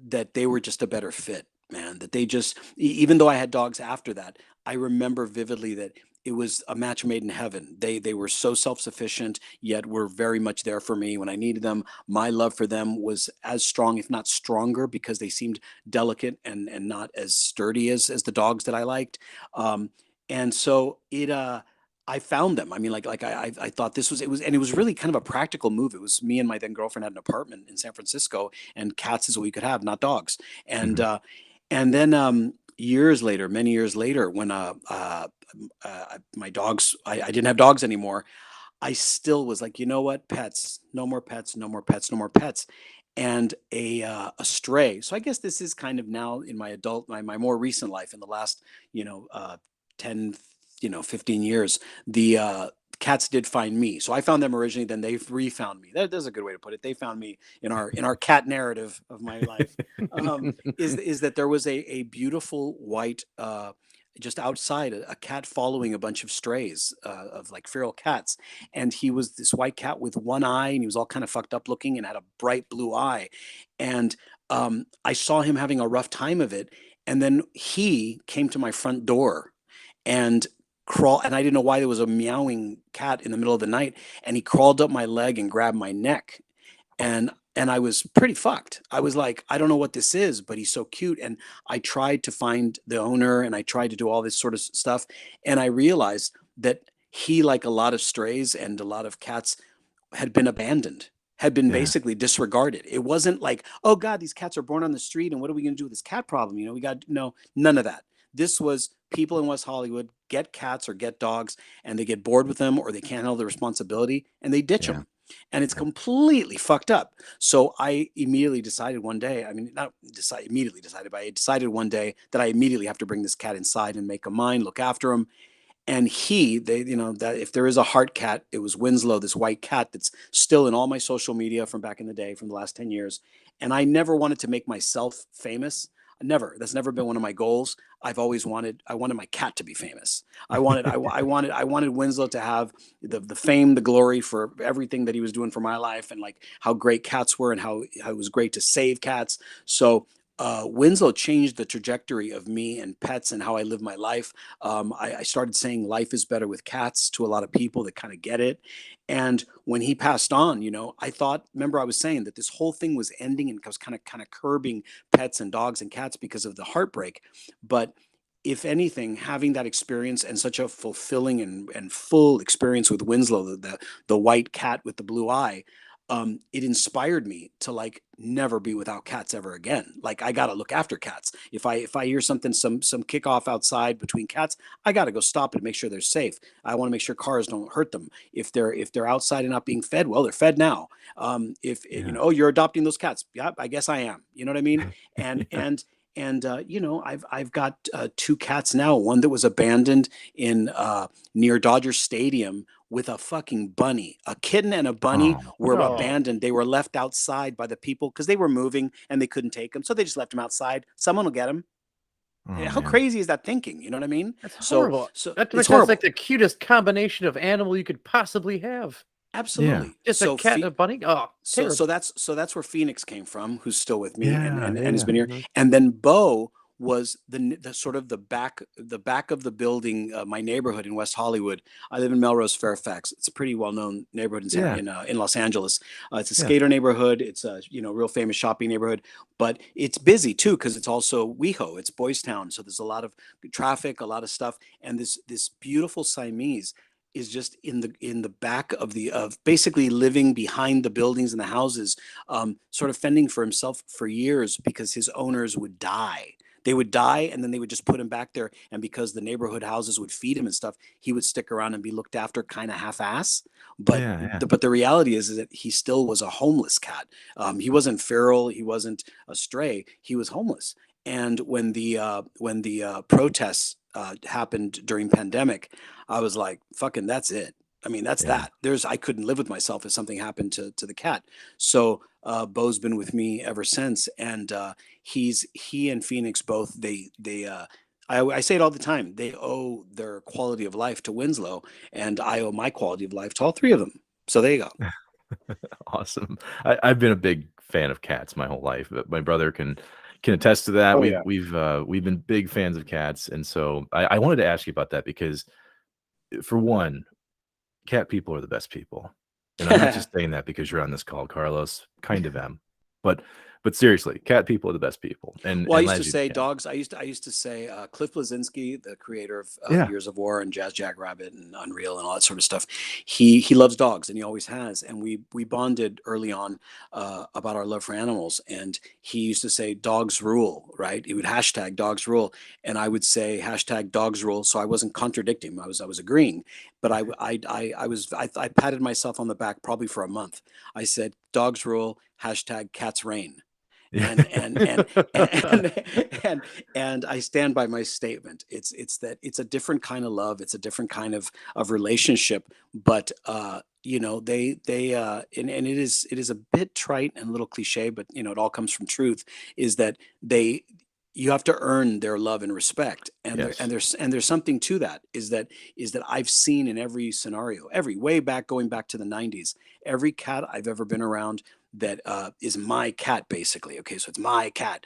that they were just a better fit, man. That they just, even though I had dogs after that, I remember vividly that it was a match made in heaven. They were so self-sufficient, yet were very much there for me when I needed them. My love for them was as strong, if not stronger, because they seemed delicate and not as sturdy as the dogs that I liked. And so I found them. I mean, I thought it was really kind of a practical move. It was me and my then girlfriend had an apartment in San Francisco, and cats is what we could have, not dogs. And then years later, many years later, when my dogs, I didn't have dogs anymore, I still was like, you know what, pets, no more pets, no more pets, no more pets. And a stray. So I guess this is kind of now in my my more recent life, in the last 10 15 years, the cats did find me. So I found them originally, then they refound me. There's a good way to put it. They found me in our cat narrative of my life. Is that there was a beautiful white just outside, a cat following a bunch of strays of like feral cats. And he was this white cat with one eye, and he was all kind of fucked up looking and had a bright blue eye. And I saw him having a rough time of it. And then he came to my front door and and I didn't know why there was a meowing cat in the middle of the night. And he crawled up my leg and grabbed my neck. And I was pretty fucked. I was like, I don't know what this is, but he's so cute. And I tried to find the owner, and I tried to do all this sort of stuff. And I realized that he, like a lot of strays and a lot of cats, had been abandoned, had been basically disregarded. It wasn't like, oh God, these cats are born on the street, and what are we going to do with this cat problem? You know, we got no, none of that. This was people in West Hollywood get cats or get dogs, and they get bored with them, or they can't handle the responsibility, and they ditch them. And it's completely fucked up. So I immediately decided one day, I mean, not immediately decided, but I decided one day that I immediately have to bring this cat inside and make him mine, look after him. And that if there is a heart cat, it was Winslow, this white cat that's still in all my social media from back in the day, from the last 10 years. And I never wanted to make myself famous. Never. That's never been one of my goals. I wanted my cat to be famous. I wanted Winslow to have the fame, the glory for everything that he was doing for my life, and like how great cats were, and how it was great to save cats. So Winslow changed the trajectory of me and pets and how I live my life. I started saying life is better with cats to a lot of people that kind of get it. And when he passed on, I thought, remember I was saying that this whole thing was ending, and I was kind of curbing pets and dogs and cats because of the heartbreak. But if anything, having that experience and such a fulfilling and full experience with Winslow, the white cat with the blue eye, it inspired me to like never be without cats ever again. Like I gotta look after cats. If I hear something, some kickoff outside between cats, I gotta go stop it and make sure they're safe. I want to make sure cars don't hurt them. If they're outside and not being fed, well, they're fed now. Oh, you're adopting those cats. Yeah, I guess I am. You know what I mean? And I've got two cats now. One that was abandoned in near Dodger Stadium with a fucking bunny. A kitten and a bunny were abandoned. They were left outside by the people because they were moving and they couldn't take them. So they just left them outside. Someone will get them. How crazy is that thinking? You know what I mean? That's horrible. So that it's sounds like the cutest combination of animal you could possibly have. Absolutely. Just a cat and a bunny. Oh, so that's where Phoenix came from, who's still with me and has been here. And then Bo was the sort of the back of the building, my neighborhood in West Hollywood. I live in Melrose, Fairfax. It's a pretty well-known neighborhood in Los Angeles. It's a skater neighborhood. It's a real famous shopping neighborhood, but it's busy too because it's also WeHo. It's Boys Town, so there's a lot of traffic, a lot of stuff, and this beautiful Siamese is just in the back of basically living behind the buildings and the houses, sort of fending for himself for years because his owners would die. They would die, and then they would just put him back there. And because the neighborhood houses would feed him and stuff, he would stick around and be looked after kind of half-ass. But the reality is that he still was a homeless cat. He wasn't feral. He wasn't a stray. He was homeless. And when the protests happened during pandemic, I was like, fucking, that's it. I mean, that's that. I couldn't live with myself if something happened to the cat. So Bo's been with me ever since, and he and Phoenix both I say it all the time. They owe their quality of life to Winslow, and I owe my quality of life to all three of them. So there you go. Awesome. I've been a big fan of cats my whole life, but my brother can attest to that. We've been big fans of cats, and so I wanted to ask you about that because, for one, cat people are the best people, and I'm not just saying that because you're on this call, Carlos. Kind of am, but seriously, cat people are the best people. And I used to say dogs. I used to say Cliff Bleszinski, the creator of Years of War and Jazz Jackrabbit and Unreal and all that sort of stuff. He loves dogs, and he always has. And we bonded early on about our love for animals. And he used to say dogs rule, right? He would hashtag dogs rule, and I would say hashtag dogs rule. So I wasn't contradicting him. I was agreeing. But I patted myself on the back probably for a month. I said dogs rule, hashtag cats reign. And I stand by my statement. It's a different kind of love. It's a different kind of relationship. But it is a bit trite and a little cliche, but it all comes from truth. Is that you have to earn their love and respect, and Yes. there's something to that, is that I've seen in every scenario, every way back, going back to the 90s, every cat I've ever been around that is my cat, basically. Okay, so it's my cat.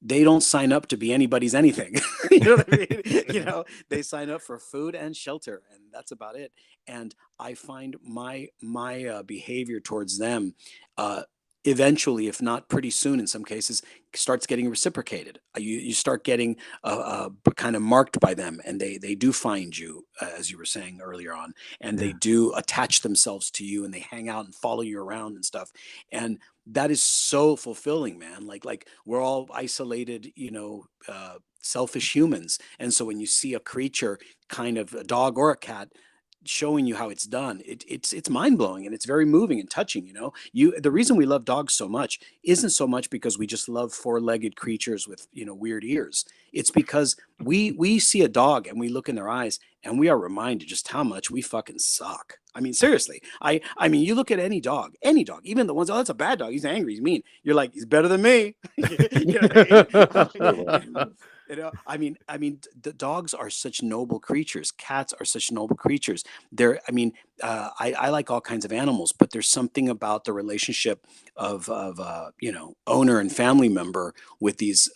They don't sign up to be anybody's anything. You know what I mean? You know, they sign up for food and shelter, and that's about it. And I find my behavior towards them, uh, eventually, if not pretty soon in some cases, starts getting reciprocated. You start getting kind of marked by them, and they do find you, as you were saying earlier on, and they Yeah. do attach themselves to you, and they hang out and follow you around and stuff. And that is so fulfilling, man. Like we're all isolated, selfish humans, and so when you see a creature, kind of a dog or a cat, showing you how it's done, it's mind blowing, and it's very moving and touching. The reason we love dogs so much isn't so much because we just love four-legged creatures with weird ears. It's because we see a dog and we look in their eyes, and we are reminded just how much we fucking suck. I mean, seriously. I mean, you look at any dog, even the ones, oh, that's a bad dog, he's angry, he's mean. You're like, he's better than me. You know what I Absolutely. mean? The dogs are such noble creatures. Cats are such noble creatures. I like all kinds of animals, but there's something about the relationship of owner and family member with these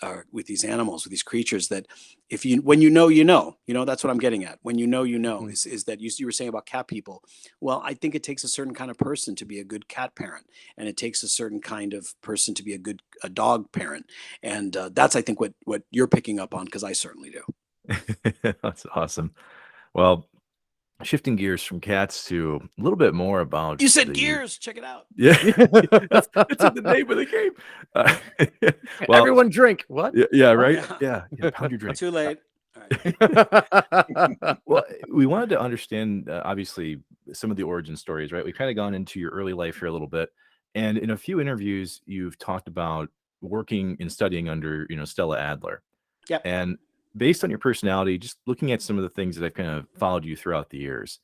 animals, with these creatures, that if you when that's what I'm getting at. When Mhm. is that you were saying about cat people. Well, I think it takes a certain kind of person to be a good cat parent, and it takes a certain kind of person to be a dog parent, and that's, I think, what you're picking up on, because I certainly do. That's awesome. Well, shifting gears from cats to a little bit more about You said the gears. Check it out. yeah, that's in the name of the game. Well, Everyone drink. What? yeah, What? right. Yeah. Yeah, pound your drink. Too late. All right. Well, we wanted to understand, obviously, some of the origin stories, right? We've kind of gone into your early life here a little bit, and in a few interviews, you've talked about working and studying under, Stella Adler. Yep. And based on your personality, just looking at some of the things that I've kind of followed you throughout the years,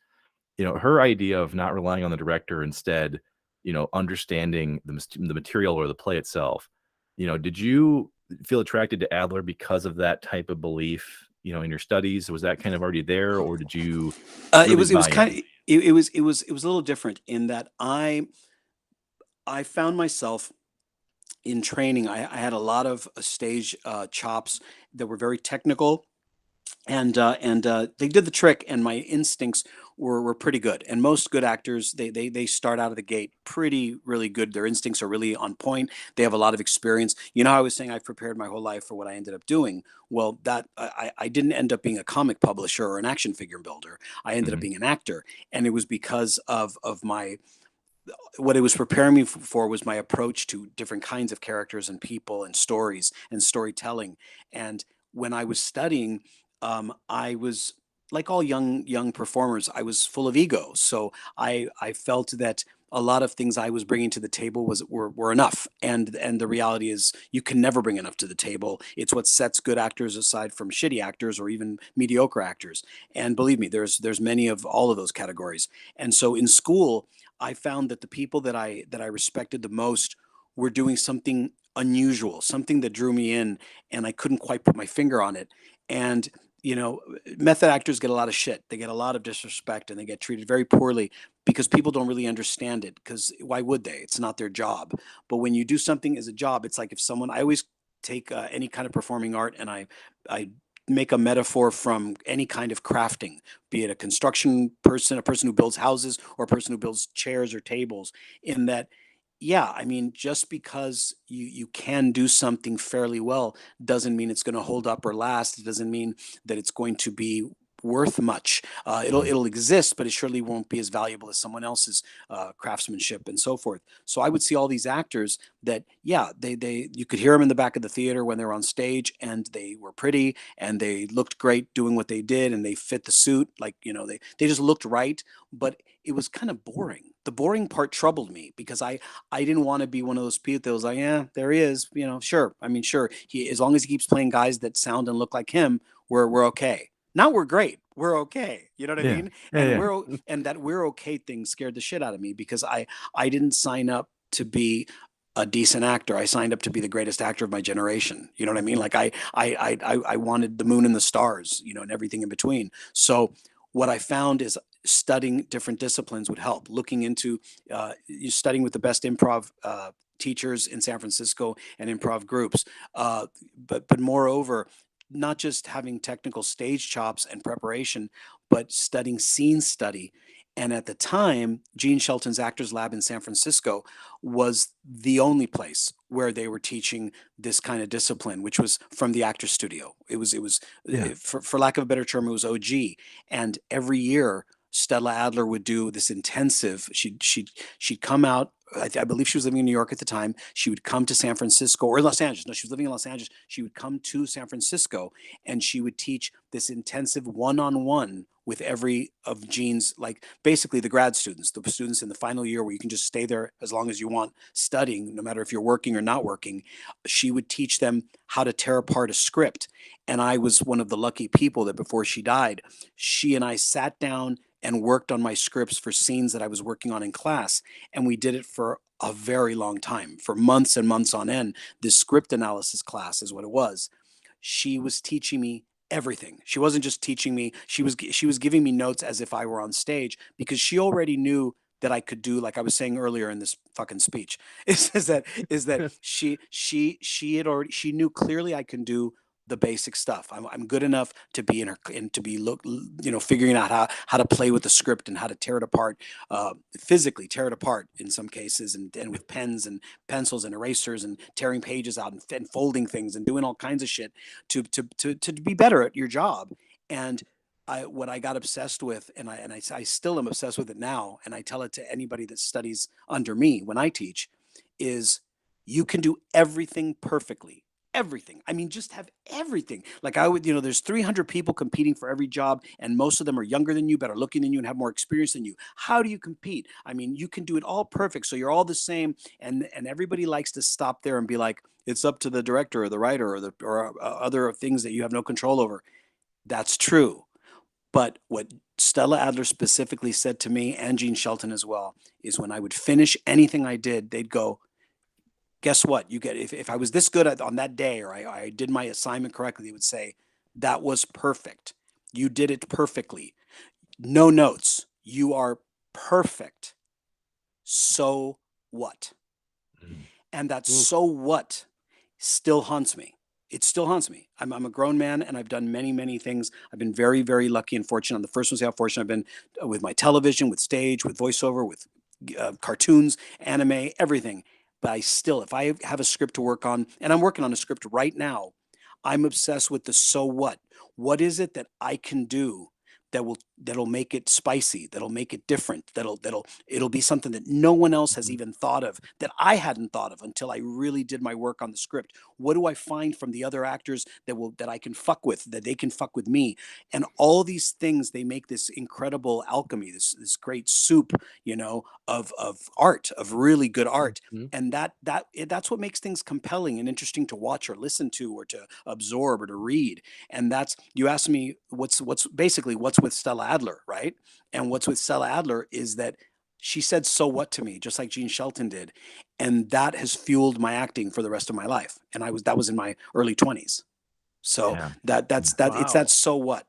her idea of not relying on the director, instead, understanding the material or the play itself. Did you feel attracted to Adler because of that type of belief, in your studies? Was that kind of already there, or did you It really was it was buy kind in? of it was a little different in that I found myself in training. I had a lot of stage chops that were very technical, and they did the trick, and my instincts were pretty good. And most good actors, they start out of the gate pretty really good. Their instincts are really on point. They have a lot of experience. How I was saying I've prepared my whole life for what I ended up doing. Well, that I didn't end up being a comic publisher or an action figure builder. I ended up Mhm. being an actor, and it was because of my what it was preparing me for was my approach to different kinds of characters and people and stories and storytelling. And when I was studying, I was, like all young performers, I was full of ego. So I felt that a lot of things I was bringing to the table were enough. And the reality is, you can never bring enough to the table. It's what sets good actors aside from shitty actors or even mediocre actors. And believe me, there's many of all of those categories. And so in school, I found that the people that I respected the most were doing something unusual, something that drew me in, and I couldn't quite put my finger on it. And you know, method actors get a lot of shit. They get a lot of disrespect, and they get treated very poorly because people don't really understand it. Because why would they? It's not their job. But when you do something as a job, it's like if someone. I always take any kind of performing art, and I make a metaphor from any kind of crafting, be it a construction person, a person who builds houses, or a person who builds chairs or tables. In that, yeah, I mean, just because you can do something fairly well doesn't mean it's going to hold up or last. It doesn't mean that it's going to be worth much. It'll Mhm. it'll exist, but it surely won't be as valuable as someone else's craftsmanship and so forth. So I would see all these actors that, yeah, they you could hear them in the back of the theater when they were on stage, and they were pretty, and they looked great doing what they did, and they fit the suit, like, they just looked right. But it was kind of boring. The boring part troubled me, because I didn't want to be one of those people that was like, yeah, there he is, sure. I mean, sure, he, as long as he keeps playing guys that sound and look like him, we're okay. Not we're great, we're okay. You know what I Yeah, mean? yeah, yeah. And that we're okay thing scared the shit out of me, because I didn't sign up to be a decent actor. I signed up to be the greatest actor of my generation. You know what I mean? Like I wanted the moon and the stars, you know, and everything in between. So what I found is studying different disciplines would help. Looking into studying with the best improv teachers in San Francisco and improv groups, but moreover, not just having technical stage chops and preparation, but studying scene study. And at the time, Gene Shelton's Actors Lab in San Francisco was the only place where they were teaching this kind of discipline, which was from the actor studio. It was Yeah. for lack of a better term, it was OG. And every year, Stella Adler would do this intensive. She'd come out. I believe she was living in New York at the time. She would come to San Francisco or Los Angeles. No, she was living in Los Angeles. She would come to San Francisco and she would teach this intensive one-on-one with every of Gene's, like basically the grad students, the students in the final year where you can just stay there as long as you want studying, no matter if you're working or not working. She would teach them how to tear apart a script. And I was one of the lucky people that before she died, she and I sat down and worked on my scripts for scenes that I was working on in class. And we did it for a very long time, for months and months on end. This script analysis class is what it was. She was teaching me everything. She wasn't just teaching me, she was giving me notes as if I were on stage because she already knew that I could do, like I was saying earlier in this fucking speech, is that she knew clearly I can do the basic stuff. I'm good enough to be in her and to be figuring out how to play with the script and how to tear it apart, physically tear it apart in some cases, and with pens and pencils and erasers and tearing pages out and folding things and doing all kinds of shit to be better at your job. And what I got obsessed with, and I still am obsessed with it now, and I tell it to anybody that studies under me when I teach, is you can do everything perfectly. Everything. I mean, just have everything. Like I would, there's 300 people competing for every job, and most of them are younger than you, better looking than you, and have more experience than you. How do you compete? I mean, you can do it all perfect, so you're all the same, and everybody likes to stop there and be like, it's up to the director or the writer or other things that you have no control over. That's true. But what Stella Adler specifically said to me, and Gene Shelton as well, is when I would finish anything I did, they'd go, guess what? You get, if I was this good on that day, or I did my assignment correctly, they would say, that was perfect. You did it perfectly. No notes. You are perfect. So what? And that so what still haunts me. It still haunts me. I'm a grown man and I've done many, many things. I've been very, very lucky and fortunate. I'm the first one to say how fortunate I've been with my television, with stage, with voiceover, with cartoons, anime, everything. But I still, if I have a script to work on, and I'm working on a script right now, I'm obsessed with the so what. What is it that I can do that'll make it spicy, that'll make it different, it'll be something that no one else has even thought of, that I hadn't thought of until I really did my work on the script. What do I find from the other actors that I can fuck with, that they can fuck with me? And all these things, they make this incredible alchemy, this great soup, of art, of really good art. Mhm. And that's what makes things compelling and interesting to watch or listen to or to absorb or to read. And that's, you asked me what's with Stella Adler, right? And what's with Stella Adler is that she said so what to me, just like Gene Shelton did, and that has fueled my acting for the rest of my life. And that was in my early 20s. So Yeah. that's it's Wow. that so what.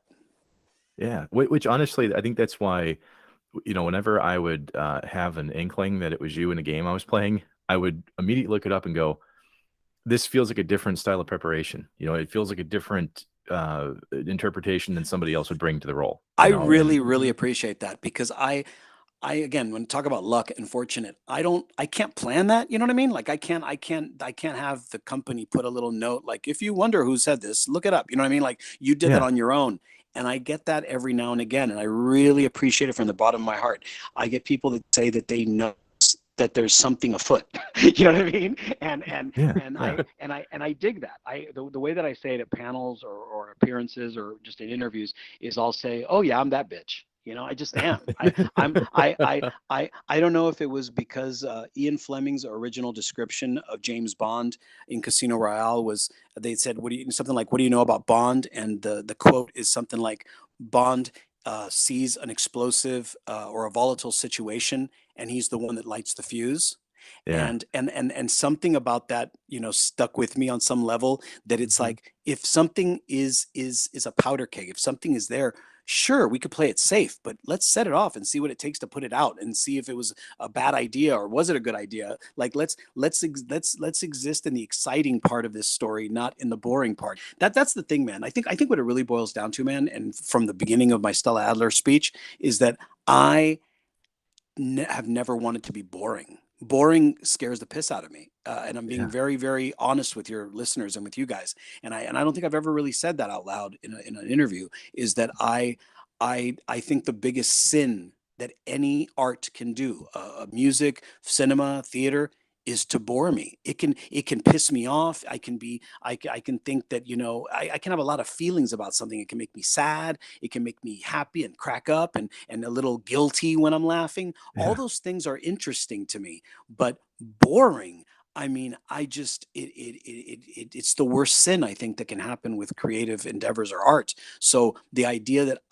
Yeah. Which honestly, I think that's why, whenever I would have an inkling that it was you in a game I was playing, I would immediately look it up and go, this feels like a different style of preparation. It feels like a different interpretation than somebody else would bring to the role. I And really appreciate that because I again, when talk about luck and fortunate, I can't plan that. You know what I mean? Like I can't have the company put a little note like, if you wonder who said this, look it up. You know what I mean? Like you did that yeah, on your own. And I get that every now and again, and I really appreciate it from the bottom of my heart. I get people that say that they know that there's something afoot. You know what I mean? yeah, And yeah, I dig that. The way that I say it at panels or appearances or just in interviews is I'll say, "Oh yeah, I'm that bitch." I just am. I don't know if it was because Ian Fleming's original description of James Bond in Casino Royale was, they said, something like, what do you know about Bond? And the quote is something like, Bond sees an explosive or a volatile situation, and he's the one that lights the fuse. Yeah. And something about that, stuck with me on some level, that it's Mhm. like, if something is a powder keg, if something is there, sure, we could play it safe, but let's set it off and see what it takes to put it out, and see if it was a bad idea or was it a good idea. Like, let's exist in the exciting part of this story, not in the boring part. That's the thing, man. I think what it really boils down to, man, and from the beginning of my Stella Adler speech, is that I have never wanted to be boring. Boring scares the piss out of me, and I'm being Yeah. very, very honest with your listeners and with you guys. And I don't think I've ever really said that out loud in an interview. Is that I think the biggest sin that any art can do, music, cinema, theater, is to bore me. It can piss me off. I can think that, I can have a lot of feelings about something. It can make me sad. It can make me happy and crack up, and a little guilty when I'm laughing. All Yeah. those things are interesting to me, but boring. I mean, it's the worst sin, I think, that can happen with creative endeavors or art. So the idea that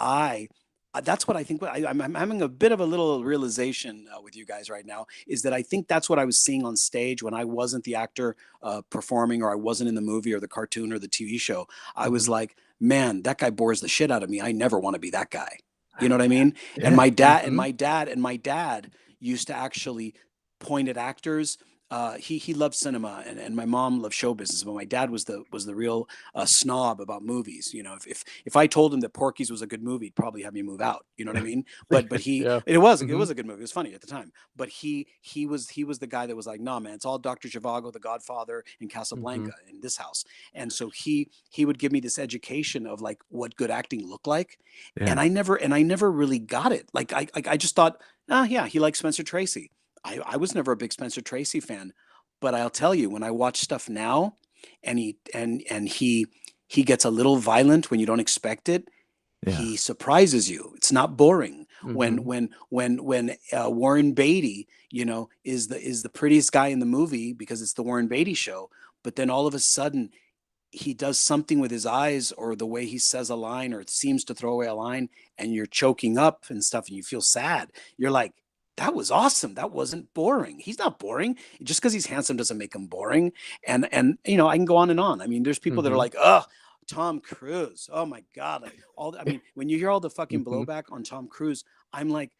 that's what I think. I'm having a bit of a little realization, with you guys right now, is that I think that's what I was seeing on stage when I wasn't the actor, performing, or I wasn't in the movie or the cartoon or the TV show. I was Mhm. like, man, that guy bores the shit out of me. I never want to be that guy. You know what I Yeah. mean? And Yeah. my dad and Mhm. my dad used to actually point at actors. He loved cinema, and my mom loved show business, but my dad was the real, snob about movies. If I told him that Porky's was a good movie, he'd probably have me move out. You know what I mean? But he Yeah. it was it Mhm. was a good movie. It was funny at the time. But he was the guy that was like, nah, man, it's all Dr. Zhivago, The Godfather, and Mhm. Casablanca in this house. And so he would give me this education of, like, what good acting looked like, and Yeah. I never really got it. Like, I just thought, yeah, he likes Spencer Tracy. I was never a big Spencer Tracy fan, but I'll tell you, when I watch stuff now, and he gets a little violent when you don't expect it, Yeah. he surprises you. It's not boring. When Mhm. Warren Beatty, is the prettiest guy in the movie because it's the Warren Beatty show, but then all of a sudden he does something with his eyes, or the way he says a line, or it seems to throw away a line, and you're choking up and stuff, and you feel sad. You're like, that was awesome. That wasn't boring. He's not boring. Just because he's handsome doesn't make him boring. And I can go on and on. I mean, there's people that are Mhm. like, oh, Tom Cruise. Oh my God. Like, I mean, when you hear all the fucking Mhm. blowback on Tom Cruise, I'm like,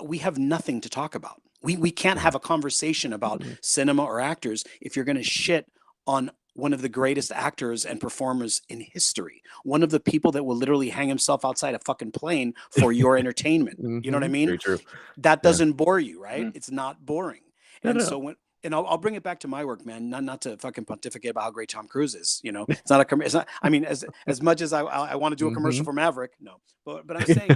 we have nothing to talk about. We can't Yeah. have a conversation about Mhm. cinema or actors if you're going to shit on one of the greatest actors and performers in history. One of the people that will literally hang himself outside a fucking plane for your entertainment. You know what I Mhm. mean? Very true. That Yeah. doesn't bore you, right? Mm. It's not boring. No, And no, so no. when and I'll bring it back to my work, man. Not to fucking pontificate about how great Tom Cruise is. It's not it's not. I mean, as much as I want to do a commercial Mhm. for Maverick, no. But I'm saying,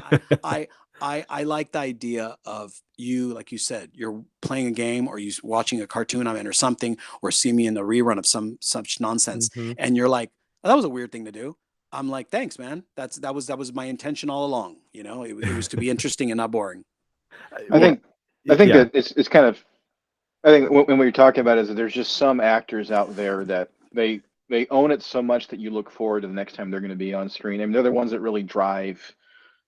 I like the idea of you, like you said, you're playing a game, or you watching a cartoon I'm in or something, or see me in the rerun of some such nonsense, Mhm. and you're like, oh, that was a weird thing to do. I'm like, thanks, man. That was my intention all along. It was to be interesting and not boring. I Well, think I think yeah. that it's kind of I think when we were talking about it, is that there's just some actors out there that they own it so much that you look forward to the next time they're going to be on screen. I mean, they're the ones that really drive,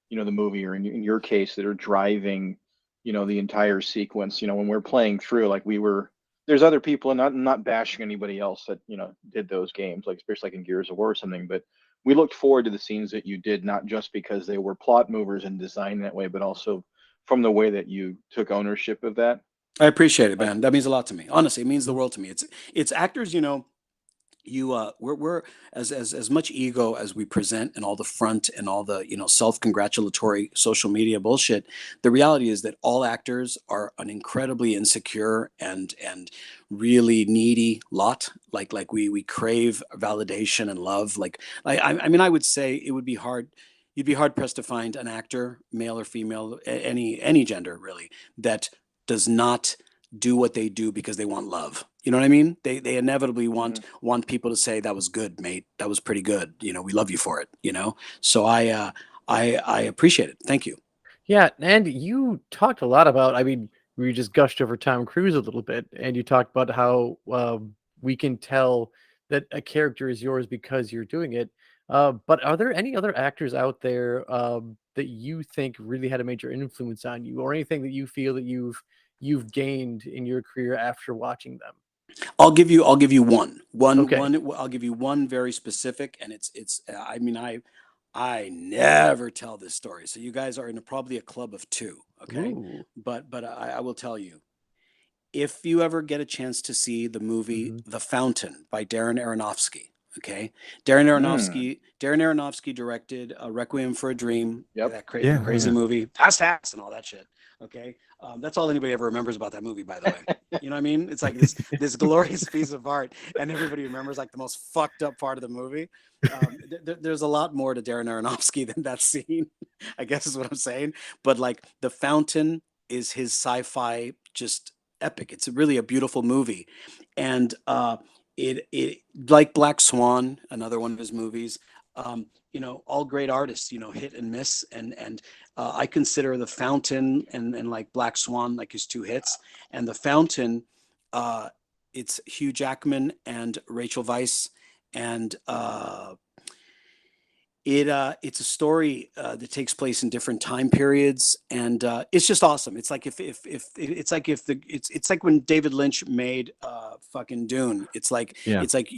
the movie, or in your case, that are driving, the entire sequence. When we're playing through, like there's other people, and not bashing anybody else that did those games, like especially like in Gears of War or something, but we looked forward to the scenes that you did, not just because they were plot movers and designed that way, but also from the way that you took ownership of that. I appreciate it, Like, man. That means a lot to me. Honestly, it means the Mhm. world to me. It's actors, we're as much ego as we present, and all the front, and all the self-congratulatory social media bullshit. The reality is that all actors are an incredibly insecure and really needy lot. Like we crave validation and love. Like, I mean, I would say it would be hard. You'd be hard pressed to find an actor, male or female, any gender really, that does not do what they do because they want love. You know what I mean? They inevitably want mhm. want people to say, that was good, mate. That was pretty good. We love you for it. So I appreciate it. Thank you. Yeah, and you talked a lot about, I mean, we just gushed over Tom Cruise a little bit, and you talked about how we can tell that a character is yours because you're doing it. But are there any other actors out there that you think really had a major influence on you, or anything that you feel that you've gained in your career after watching them? I'll give you one. Okay. I'll give you one very specific, and I mean, I never tell this story, so you guys are in probably a club of two, okay? Ooh. But I will tell you, if you ever get a chance to see the movie Mhm. The Fountain by Darren Aronofsky, okay? Darren Aronofsky directed Requiem for a Dream, Yep. Yeah, crazy yeah. movie, Fast and all that shit, okay? That's all anybody ever remembers about that movie, by the way. You know what I mean? It's like this glorious piece of art, and everybody remembers like the most fucked up part of the movie. There's a lot more to Darren Aronofsky than that scene, I guess is what I'm saying. But like The Fountain is his sci-fi just epic. It's really a beautiful movie, and it like Black Swan, another one of his movies. All great artists, hit and miss, and I consider The Fountain and like Black Swan like his two hits. And The Fountain, it's Hugh Jackman and Rachel Weisz, and it's a story that takes place in different time periods, and it's just awesome. It's like it's like when David Lynch made fucking Dune. It's like Yeah. it's like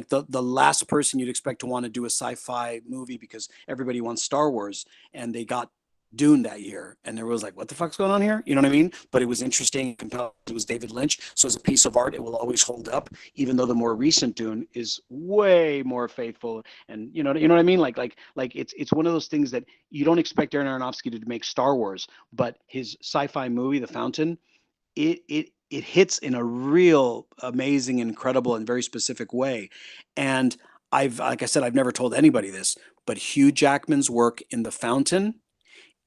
the last person you'd expect to want to do a sci-fi movie, because everybody wants Star Wars, and they got Dune that year, and there was like, what the fuck's going on here? You know what I mean? But it was interesting, compelling. It was David Lynch, so as a piece of art, it will always hold up, even though the more recent Dune is way more faithful. And you know what I mean? Like it's one of those things that you don't expect Darren Aronofsky to make Star Wars, but his sci-fi movie, The Fountain, it hits in a real amazing, incredible, and very specific way. And like I said, I've never told anybody this, but Hugh Jackman's work in The Fountain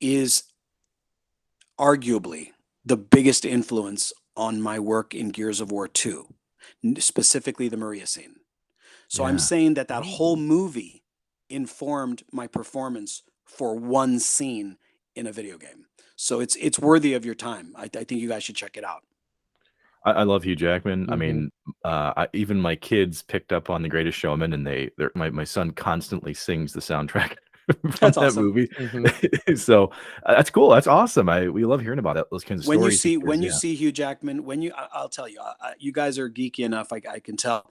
is arguably the biggest influence on my work in Gears of War 2, specifically the Maria scene. So I'm Yeah. saying that whole movie informed my performance for one scene in a video game. So it's worthy of your time. I think you guys should check it out. I love Hugh Jackman. I Mhm. mean, even my kids picked up on The Greatest Showman, and my son constantly sings the soundtrack from That's that awesome. movie. Mhm. So that's cool. That's awesome. We love hearing about those kinds of When you stories. see because, when you yeah. see Hugh Jackman, I'll tell you, you guys are geeky enough. I can tell.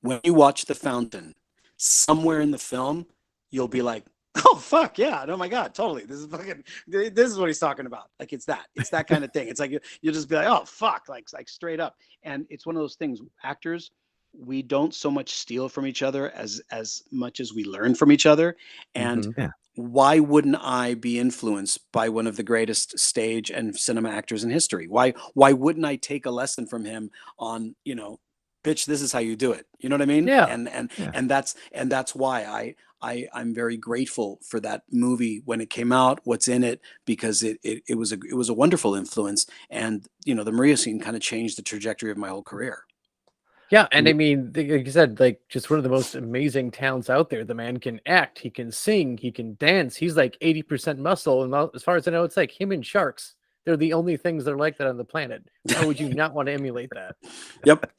When you watch The Fountain, somewhere in the film, you'll be like, "Oh fuck yeah! Oh my god, totally! This is what he's talking about." Like it's that kind of thing. It's like you'll just be like, "Oh fuck!" Like straight up. And it's one of those things. Actors, we don't so much steal from each other as much as we learn from each other. And Mhm. Yeah. why wouldn't I be influenced by one of the greatest stage and cinema actors in history? Why wouldn't I take a lesson from him on, bitch, this is how you do it. You know what I mean? Yeah. Yeah. And that's why I'm very grateful for that movie when it came out, what's in it, because it was a wonderful influence. And the Maria scene kind of changed the trajectory of my whole career. Yeah, and I mean, like you said, like just one of the most amazing talents out there. The man can act, he can sing, he can dance. He's like 80% muscle, and as far as I know, it's like him and sharks. They're the only things that are like that on the planet. Why would you not want to emulate that? Yep.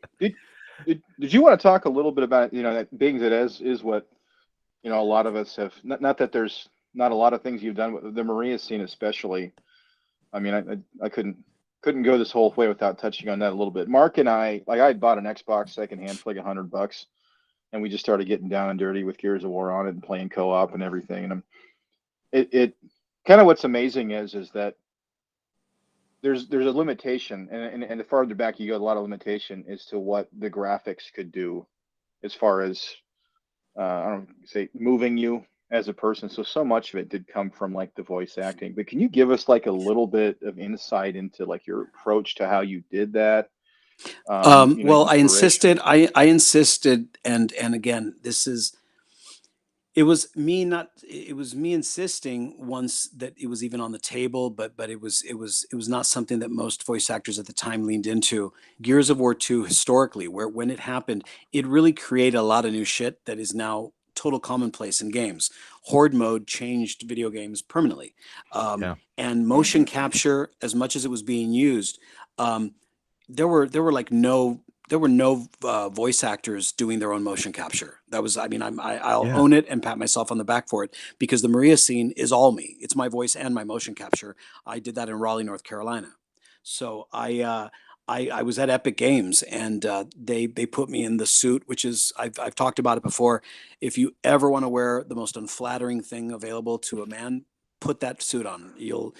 Did you want to talk a little bit about, that being that is what, a lot of us have, not that there's not a lot of things you've done, but the Maria scene especially. I mean, I couldn't go this whole way without touching on that a little bit. Mark and I bought an Xbox secondhand for like $100, and we just started getting down and dirty with Gears of War on it and playing co-op and everything. And it kind of, what's amazing is that there's a limitation, and the farther back you go, a lot of limitation as to what the graphics could do as far as I don't say moving you as a person. So much of it did come from like the voice acting. But can you give us like a little bit of insight into like your approach to how you did that? Well, I inspiration. insisted, and again, it was me insisting once that it was even on the table, but it was not something that most voice actors at the time leaned into. Gears of War 2 historically, where when it happened, it really created a lot of new shit that is now total commonplace in games. Horde mode changed video games permanently. Yeah. And motion capture, as much as it was being used, there were no voice actors doing their own motion capture. That was, I mean, I'll Yeah. own it and pat myself on the back for it, because the Maria scene is all me. It's my voice and my motion capture. I did that in Raleigh, North Carolina. So I was at Epic Games, and they put me in the suit, which is I've talked about it before. If you ever want to wear the most unflattering thing available to a man, put that suit on. You'll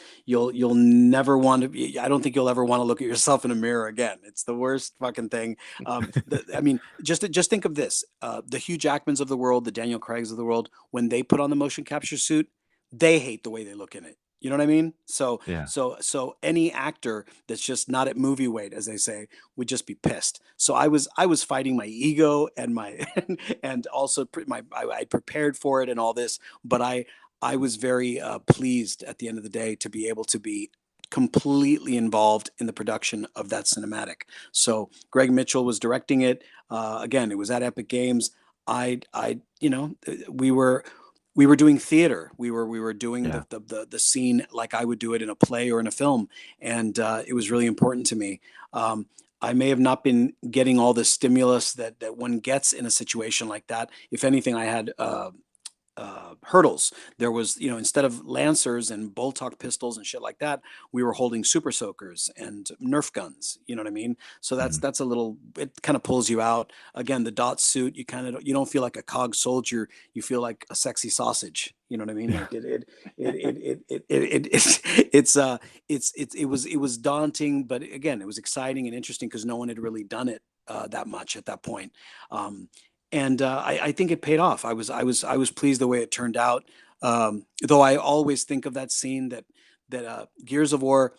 never want to. I don't think you'll ever want to look at yourself in a mirror again. It's the worst fucking thing. I mean, just think of this: the Hugh Jackmans of the world, the Daniel Craigs of the world, when they put on the motion capture suit, they hate the way they look in it. You know what I mean? So Yeah. so any actor that's just not at movie weight, as they say, would just be pissed. So I was fighting my ego and my and also I prepared for it and all this, but I was very pleased at the end of the day to be able to be completely involved in the production of that cinematic. So Greg Mitchell was directing it. Again, it was at Epic Games. I we were doing theater. We were doing Yeah. the scene like I would do it in a play or in a film, and it was really important to me. I may have not been getting all the stimulus that one gets in a situation like that. If anything, I had hurdles. There was, instead of lancers and bolt-talk pistols and shit like that, we were holding super soakers and Nerf guns. You know what I mean? So Mhm. that's a little. It kind of pulls you out. Again, the dot suit, you don't feel like a cog soldier. You feel like a sexy sausage. You know what I mean? Yeah. Like it was daunting, but again, it was exciting and interesting because no one had really done it that much at that point. And I think it paid off. I was pleased the way it turned out. Though I always think of that scene that Gears of War,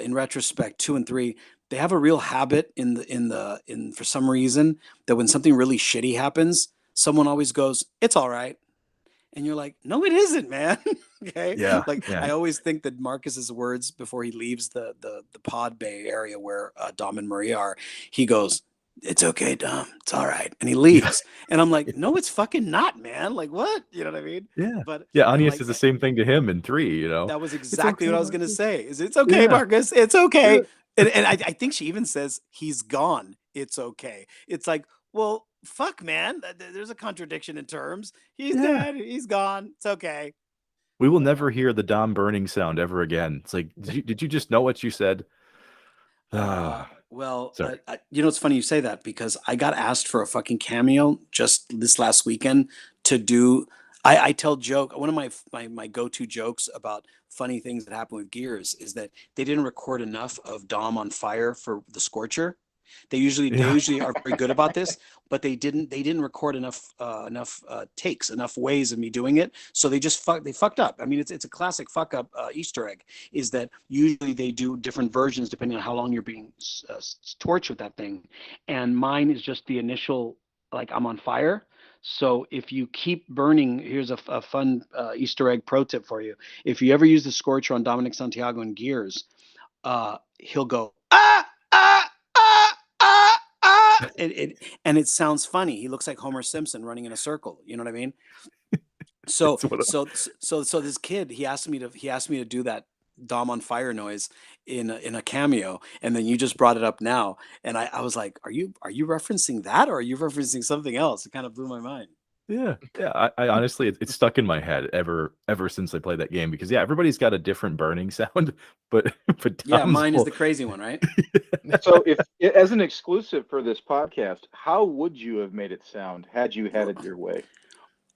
in retrospect, 2 and 3, they have a real habit in for some reason that when something really shitty happens, someone always goes, "It's all right," and you're like, "No, it isn't, man." Okay, Yeah. like Yeah. I always think that Marcus's words before he leaves the pod bay area where Dom and Marie are, he goes, "It's okay, Dom. It's all right," and he Yeah. leaves. And I'm like, "No, it's fucking not, man. Like what? You know what I mean?" Yeah. But Yeah. and Anya like says the same thing to him in 3, that was It's exactly okay, what I was gonna Marcus. say. Is it's okay, Yeah. Marcus. It's Yeah. okay. And I think she even says he's gone. It's okay. It's like, well, fuck, man. There's a contradiction in terms. He's Yeah. dead. He's gone. It's okay. We will But never hear the Dom burning sound ever again. It's like, did you just know what you said? Ah, well, sorry. it's funny you say that because I got asked for a fucking cameo just this last weekend to do. I tell joke one of my go-to jokes about funny things that happen with Gears is that they didn't record enough of Dom on fire for the Scorcher. They Yeah. usually are very good about this, but they didn't record enough takes, enough ways of me doing it. So they fucked up. I mean, it's a classic fuck up Easter egg. Is that usually they do different versions depending on how long you're being torched with that thing, and mine is just the initial, like, I'm on fire. So if you keep burning, here's a fun Easter egg pro tip for you. If you ever use the Scorcher on Dominic Santiago in Gears, he'll go ah ah ah ah ah, and it sounds funny. He looks like Homer Simpson running in a circle. You know what I mean? So It's what so this kid, he asked me to do that Dom on fire noise in a cameo, and then you just brought it up now, and I was like, are you referencing that, or are you referencing something else? It kind of blew my mind. Yeah. Yeah. I honestly, it's stuck in my head ever since I played that game because yeah, everybody's got a different burning sound, but Yeah, Dom's mine is will. the crazy one, right? So, if as an exclusive for this podcast, how would you have made it sound had you had it your way?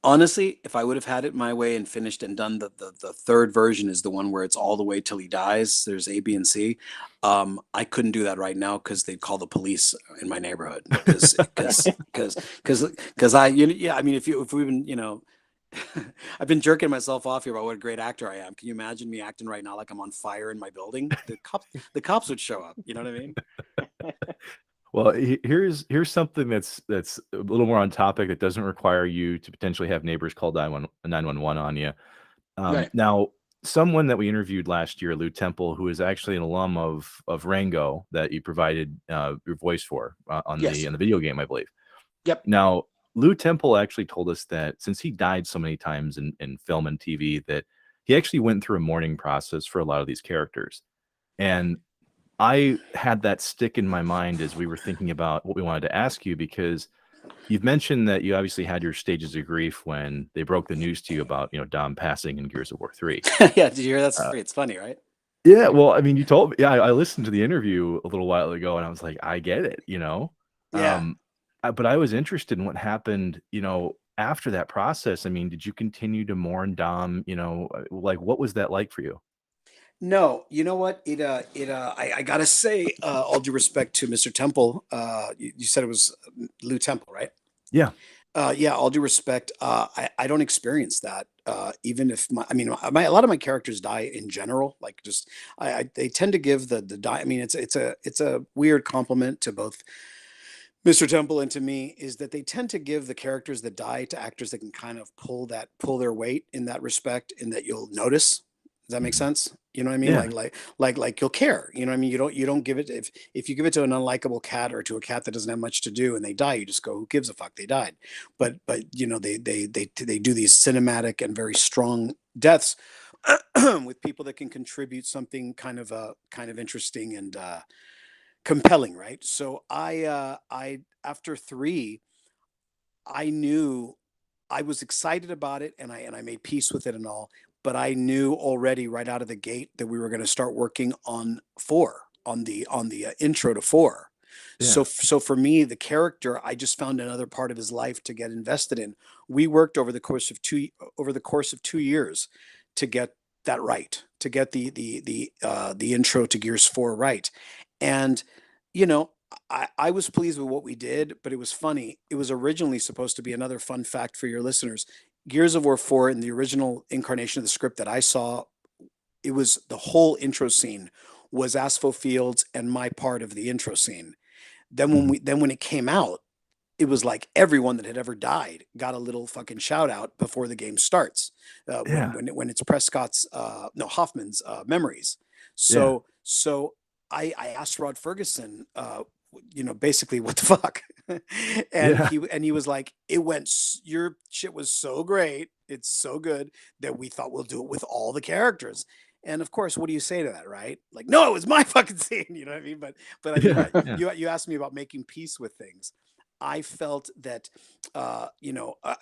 Honestly, if I would have had it my way and finished and done the third version is the one where it's all the way till he dies. There's A, B, and C. I couldn't do that right now because they'd call the police in my neighborhood. Because yeah, I mean, if we've been, I've been jerking myself off here about what a great actor I am. Can you imagine me acting right now like I'm on fire in my building? The cops would show up. You know what I mean? Well, here's something that's a little more on topic that doesn't require you to potentially have neighbors call 911 on you. Right. Now, someone that we interviewed last year, Lou Temple, who is actually an alum of Rango that you provided your voice for on Yes. the video game, I believe. Yep. Now, Lou Temple actually told us that since he died so many times in film and TV, that he actually went through a mourning process for a lot of these characters. And I had that stick in my mind as we were thinking about what we wanted to ask you because you've mentioned that you obviously had your stages of grief when they broke the news to you about Dom passing in Gears of War 3. Yeah. Did you hear that Uh, story? It's funny, right? Yeah, well, I mean, you told me. Yeah, I listened to the interview a little while ago, and I was like, I get it, you know. Yeah. But I was interested in what happened, after that process. I mean, did you continue to mourn Dom? Like what was that like for you? No, you know what? I gotta say, all due respect to Mr. Temple, you said it was Lou Temple, right? Yeah, Yeah, all due respect, I don't experience that. Even if I mean, a lot of my characters die in general. Like, just they tend to give the die. I mean, it's a weird compliment to both Mr. Temple and to me is that they tend to give the characters that die to actors that can kind of pull their weight in that respect, in that you'll notice. Does that make mhm, sense? You know what I mean? yeah, Like you'll care. You know what I mean? You don't give it, if you give it to an unlikable cat or to a cat that doesn't have much to do and they die, you just go, who gives a fuck? They died. But they do these cinematic and very strong deaths with people that can contribute something kind of interesting and compelling, right? So I after 3, I knew I was excited about it, and I made peace with it and all, but I knew already right out of the gate that we were going to start working on 4, on the intro to 4. So yeah, so for me, the character, I just found another part of his life to get invested in. We worked over the course of 2 years to get that right, to get the intro to Gears 4 right. And you know, I was pleased with what we did, but it was funny. It was originally supposed to be, another fun fact for your listeners. Gears of War 4, in the original incarnation of the script that I saw, it was the whole intro scene was Asphalt Fields and my part of the intro scene. mhm, Then when it came out, it was like everyone that had ever died got a little fucking shout out before the game starts. yeah, When it's Prescott's, no, Hoffman's memories. yeah, So I asked Rod Ferguson, basically what the fuck, and yeah, he was like, your shit was so great, it's so good that we thought we'll do it with all the characters. And of course, what do you say to that, right? Like, no, it was my fucking scene, you know what I mean? But I mean, yeah, yeah, you asked me about making peace with things. I felt that, I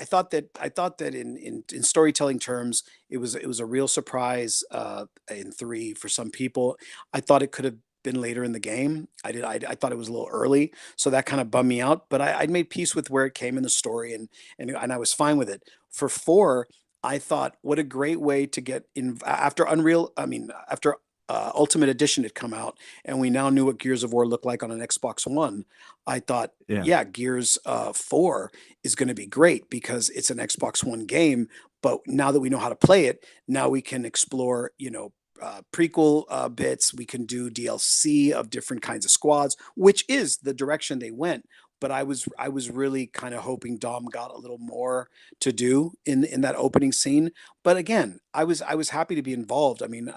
thought that in storytelling terms, it was a real surprise in 3 for some people. I thought it could have been later in the game. I thought it was a little early, so that kind of bummed me out. But I made peace with where it came in the story, and I was fine with it. For 4, I thought, what a great way to get in after Unreal. I mean, after Ultimate Edition had come out, and we now knew what Gears of War looked like on an Xbox One. I thought, yeah, yeah, Gears 4 is going to be great because it's an Xbox One game. But now that we know how to play it, now we can explore, prequel bits. We can do DLC of different kinds of squads, which is the direction they went. But I was really kind of hoping Dom got a little more to do in that opening scene. But again, I was happy to be involved. I mean,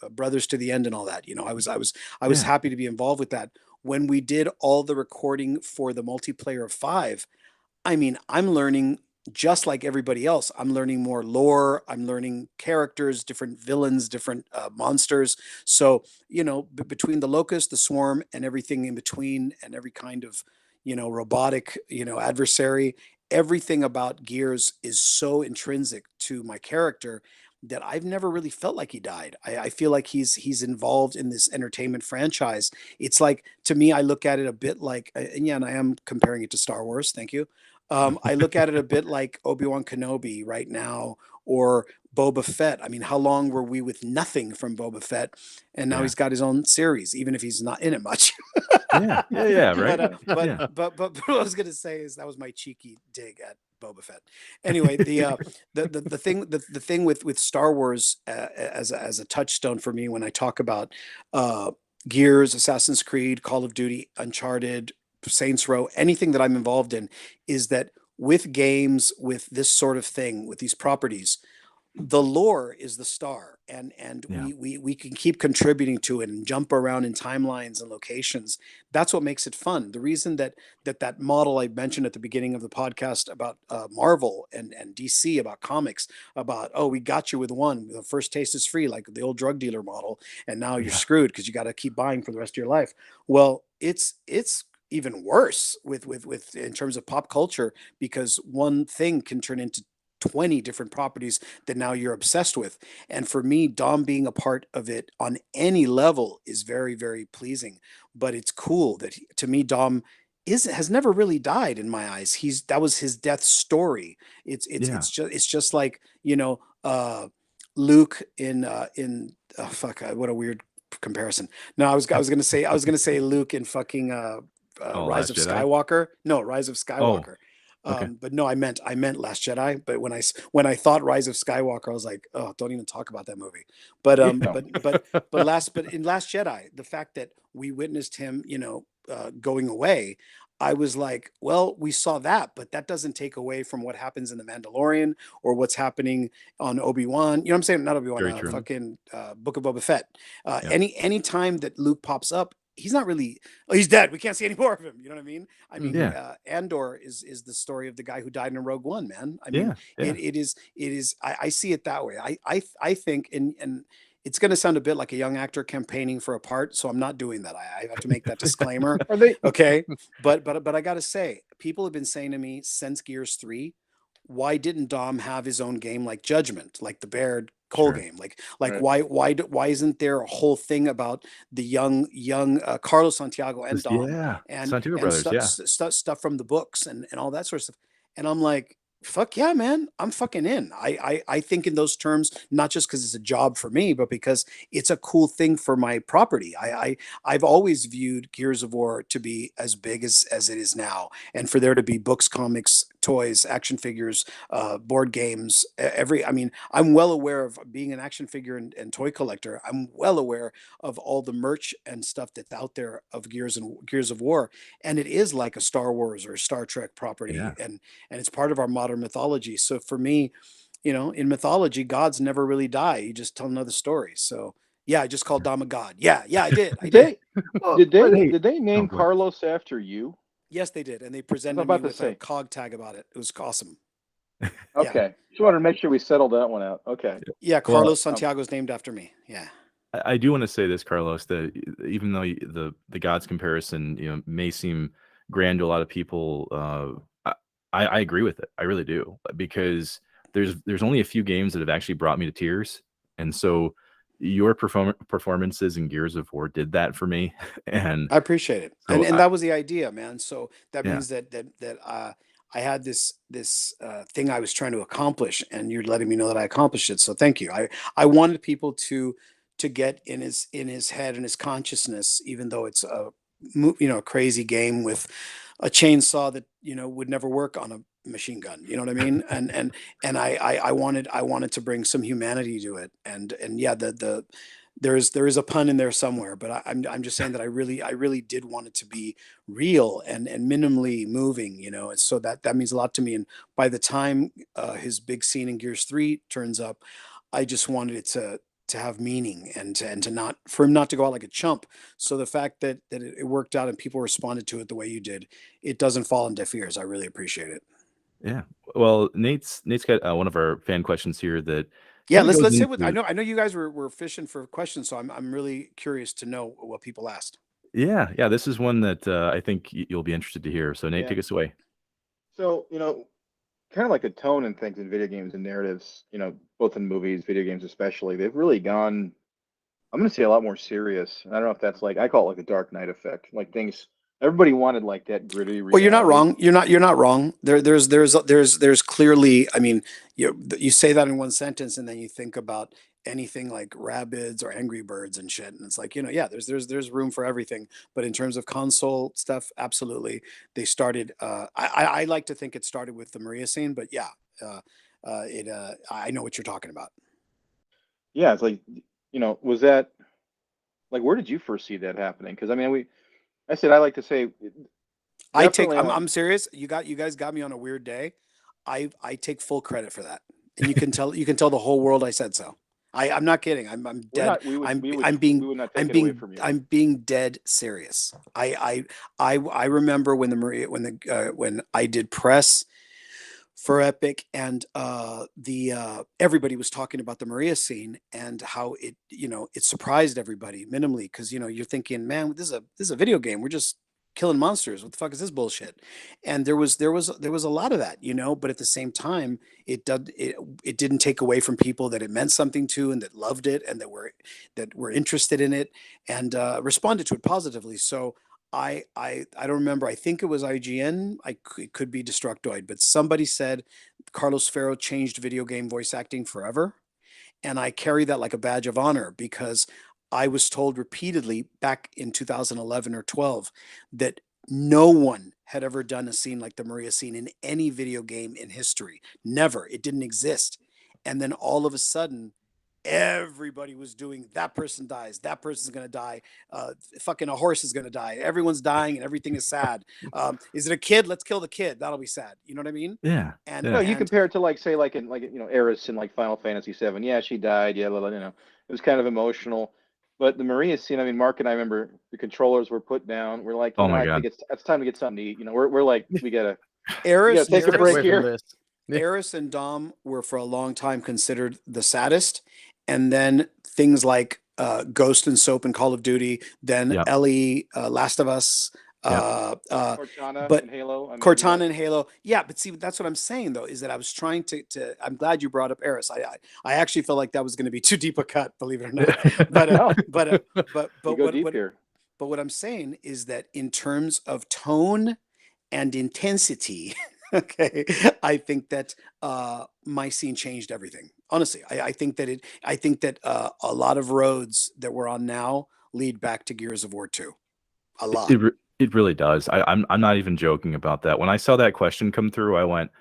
brothers to the end and all that. I was yeah, happy to be involved with that. When we did all the recording for the multiplayer of 5, I mean, I'm learning just like everybody else. I'm learning more lore. I'm learning characters, different villains, different monsters. So, between the locust, the swarm, and everything in between, and every kind of, robotic, adversary, everything about Gears is so intrinsic to my character that I've never really felt like he died. I feel like he's involved in this entertainment franchise. It's like, to me, I look at it a bit like, and yeah, and I am comparing it to Star Wars. Thank you. I look at it a bit like Obi-Wan Kenobi right now, or Boba Fett. I mean, how long were we with nothing from Boba Fett? And now yeah, he's got his own series, even if he's not in it much. yeah, yeah, yeah, but, right, yeah, what I was gonna say is that was my cheeky dig at Boba Fett. Anyway, the thing with Star Wars, as a touchstone for me when I talk about Gears, Assassin's Creed, Call of Duty, Uncharted, Saints Row, anything that I'm involved in, is that with games, with this sort of thing, with these properties, the lore is the star, and yeah, we can keep contributing to it and jump around in timelines and locations. That's what makes it fun. The reason that model I mentioned at the beginning of the podcast about Marvel and DC, about comics, about, oh, we got you with one, the first taste is free, like the old drug dealer model, and now you're yeah, screwed because you got to keep buying for the rest of your life. Well, it's even worse with in terms of pop culture, because one thing can turn into 20 different properties that now you're obsessed with. And for me, Dom being a part of it on any level is very, very pleasing. But it's cool that to me, Dom has never really died in my eyes. That was his death story. It's just like, Luke in fuck, what a weird comparison. No, I was gonna say Luke in fucking Rise Last of Jedi? Skywalker. No, Rise of Skywalker. Okay. But no, I meant Last Jedi. But when I thought Rise of Skywalker, I was like, oh, don't even talk about that movie. But but in Last Jedi, the fact that we witnessed him, going away, I was like, well, we saw that, but that doesn't take away from what happens in the Mandalorian or what's happening on Obi-Wan. You know what I'm saying? Not Obi-Wan, Very true. fucking Book of Boba Fett. Yeah. Any time that Luke pops up, he's not really, oh, he's dead. We can't see any more of him. You know what I mean? I mean, Yeah. Andor is the story of the guy who died in Rogue One, man. I mean, Yeah. it is, I see it that way. I think, and it's going to sound a bit like a young actor campaigning for a part, so I'm not doing that. I have to make that disclaimer. Are they Okay. But I got to say, people have been saying to me since Gears 3, why didn't Dom have his own game like Judgment, like the Baird Cole Sure. game? Like Right. why isn't there a whole thing about the young Carlos Santiago and Dom and Santiago brothers, yeah. stuff from the books and all that sort of stuff? And I'm like, fuck yeah, man, I'm fucking in. I think in those terms, not just because it's a job for me, but because it's a cool thing for my property. I've always viewed Gears of War to be as big as it is now, and for there to be books, comics, toys, action figures, board games, I mean, I'm well aware of being an action figure and toy collector. I'm well aware of all the merch and stuff that's out there of Gears of War, and it is like a Star Wars or Star Trek property, Yeah. and it's part of our modern mythology. So for me, in mythology, gods never really die. You just tell another story. So yeah, I just called Dom a god. Yeah, I did. I did. Did they name go ahead. Carlos after you? Yes, they did, and they I was presented me about to with a say. cog tag about it. It was awesome. Okay, just wanted to make sure we settled that one out. Okay. Yeah, Well, Carlos Santiago is named after me. Yeah. I do want to say this, Carlos, that even though the gods comparison, may seem grand to a lot of people, I agree with it. I really do, because there's only a few games that have actually brought me to tears, and so your performances in Gears of War did that for me, and I appreciate it, so and that was the idea, man. So that Yeah. means that I had this thing I was trying to accomplish, and you're letting me know that I accomplished it. So thank you. I wanted people to get in his head and his consciousness, even though it's a crazy game with a chainsaw that would never work on a machine gun. You know what I mean? And I wanted to bring some humanity to it, and yeah, there is a pun in there somewhere, but I'm just saying that I really did want it to be real and minimally moving, and so that means a lot to me. And by the time his big scene in Gears 3 turns up, I just wanted it to have meaning and to not, for him not to go out like a chump. So the fact that it worked out and people responded to it the way you did, it doesn't fall on deaf ears. I really appreciate it. Yeah. Well, Nate's got one of our fan questions here that Yeah, kinda goes let's hit with. I into. know you guys were fishing for questions, so I'm really curious to know what people asked. Yeah. This is one that I think you'll be interested to hear. So Nate, Yeah. take us away. So, kind of like the tone and things in video games and narratives, both in movies, video games especially, they've really gone, I'm going to say, a lot more serious. And I don't know if that's like, I call it like a Dark Knight effect. Like things, everybody wanted like that gritty reality. Well, you're not wrong. You're not wrong. There's clearly. I mean, you say that in one sentence, and then you think about anything like Rabbids or Angry Birds and shit, and it's like, yeah, there's room for everything. But in terms of console stuff, absolutely, they started. I like to think it started with the Maria scene, but yeah, I know what you're talking about. Yeah, it's like, was that like, where did you first see that happening? Because I mean, I like to say, definitely I'm serious. You guys got me on a weird day. I take full credit for that, and you can tell the whole world I said so. I'm not kidding. I'm we're dead. not, we would, I'm we would, I'm we being would not I'm take it away being from you. I'm being dead serious. I remember when the Maria when I did press for Epic, and the everybody was talking about the Maria scene and how it surprised everybody minimally, because you're thinking, man, this is a video game. We're just killing monsters. What the fuck is this bullshit? And there was a lot of that, but at the same time, it didn't take away from people that it meant something to and that loved it and that were interested in it and responded to it positively. So I don't remember. I think it was IGN. It could be Destructoid, but somebody said Carlos Ferro changed video game voice acting forever. And I carry that like a badge of honor because I was told repeatedly back in 2011 or 12 that no one had ever done a scene like the Maria scene in any video game in history. Never. It didn't exist. And then all of a sudden, everybody was doing that person dies, that person's going to die, fucking a horse is going to die, everyone's dying and everything is sad. Is it a kid? Let's kill the kid. That'll be sad. You know what I mean? Yeah. And Yeah. No, you and compare it to like say like in like Eris in like Final Fantasy VII. Yeah, she died. Yeah, it was kind of emotional. But the Maria scene, I mean, Mark and I remember the controllers were put down. We're like, Oh my I God. think it's time to get something to eat. We're like, we gotta Eris, take a Step break away here. from this. Eris and Dom were for a long time considered the saddest, and then things like Ghost and Soap and Call of Duty, then Yep. Ellie, Last of Us, Cortana but and Halo. I mean, Cortana and Halo. Yeah, but see, that's what I'm saying though, is that I was trying to. I'm glad you brought up Eris. I actually felt like that was going to be too deep a cut, believe it or not. But No. but we go deep here. but what I'm saying is that in terms of tone and intensity, okay, I think that my scene changed everything. Honestly, I think that a lot of roads that we're on now lead back to Gears of War 2. A lot. It really does. I'm not even joking about that. When I saw that question come through, I went,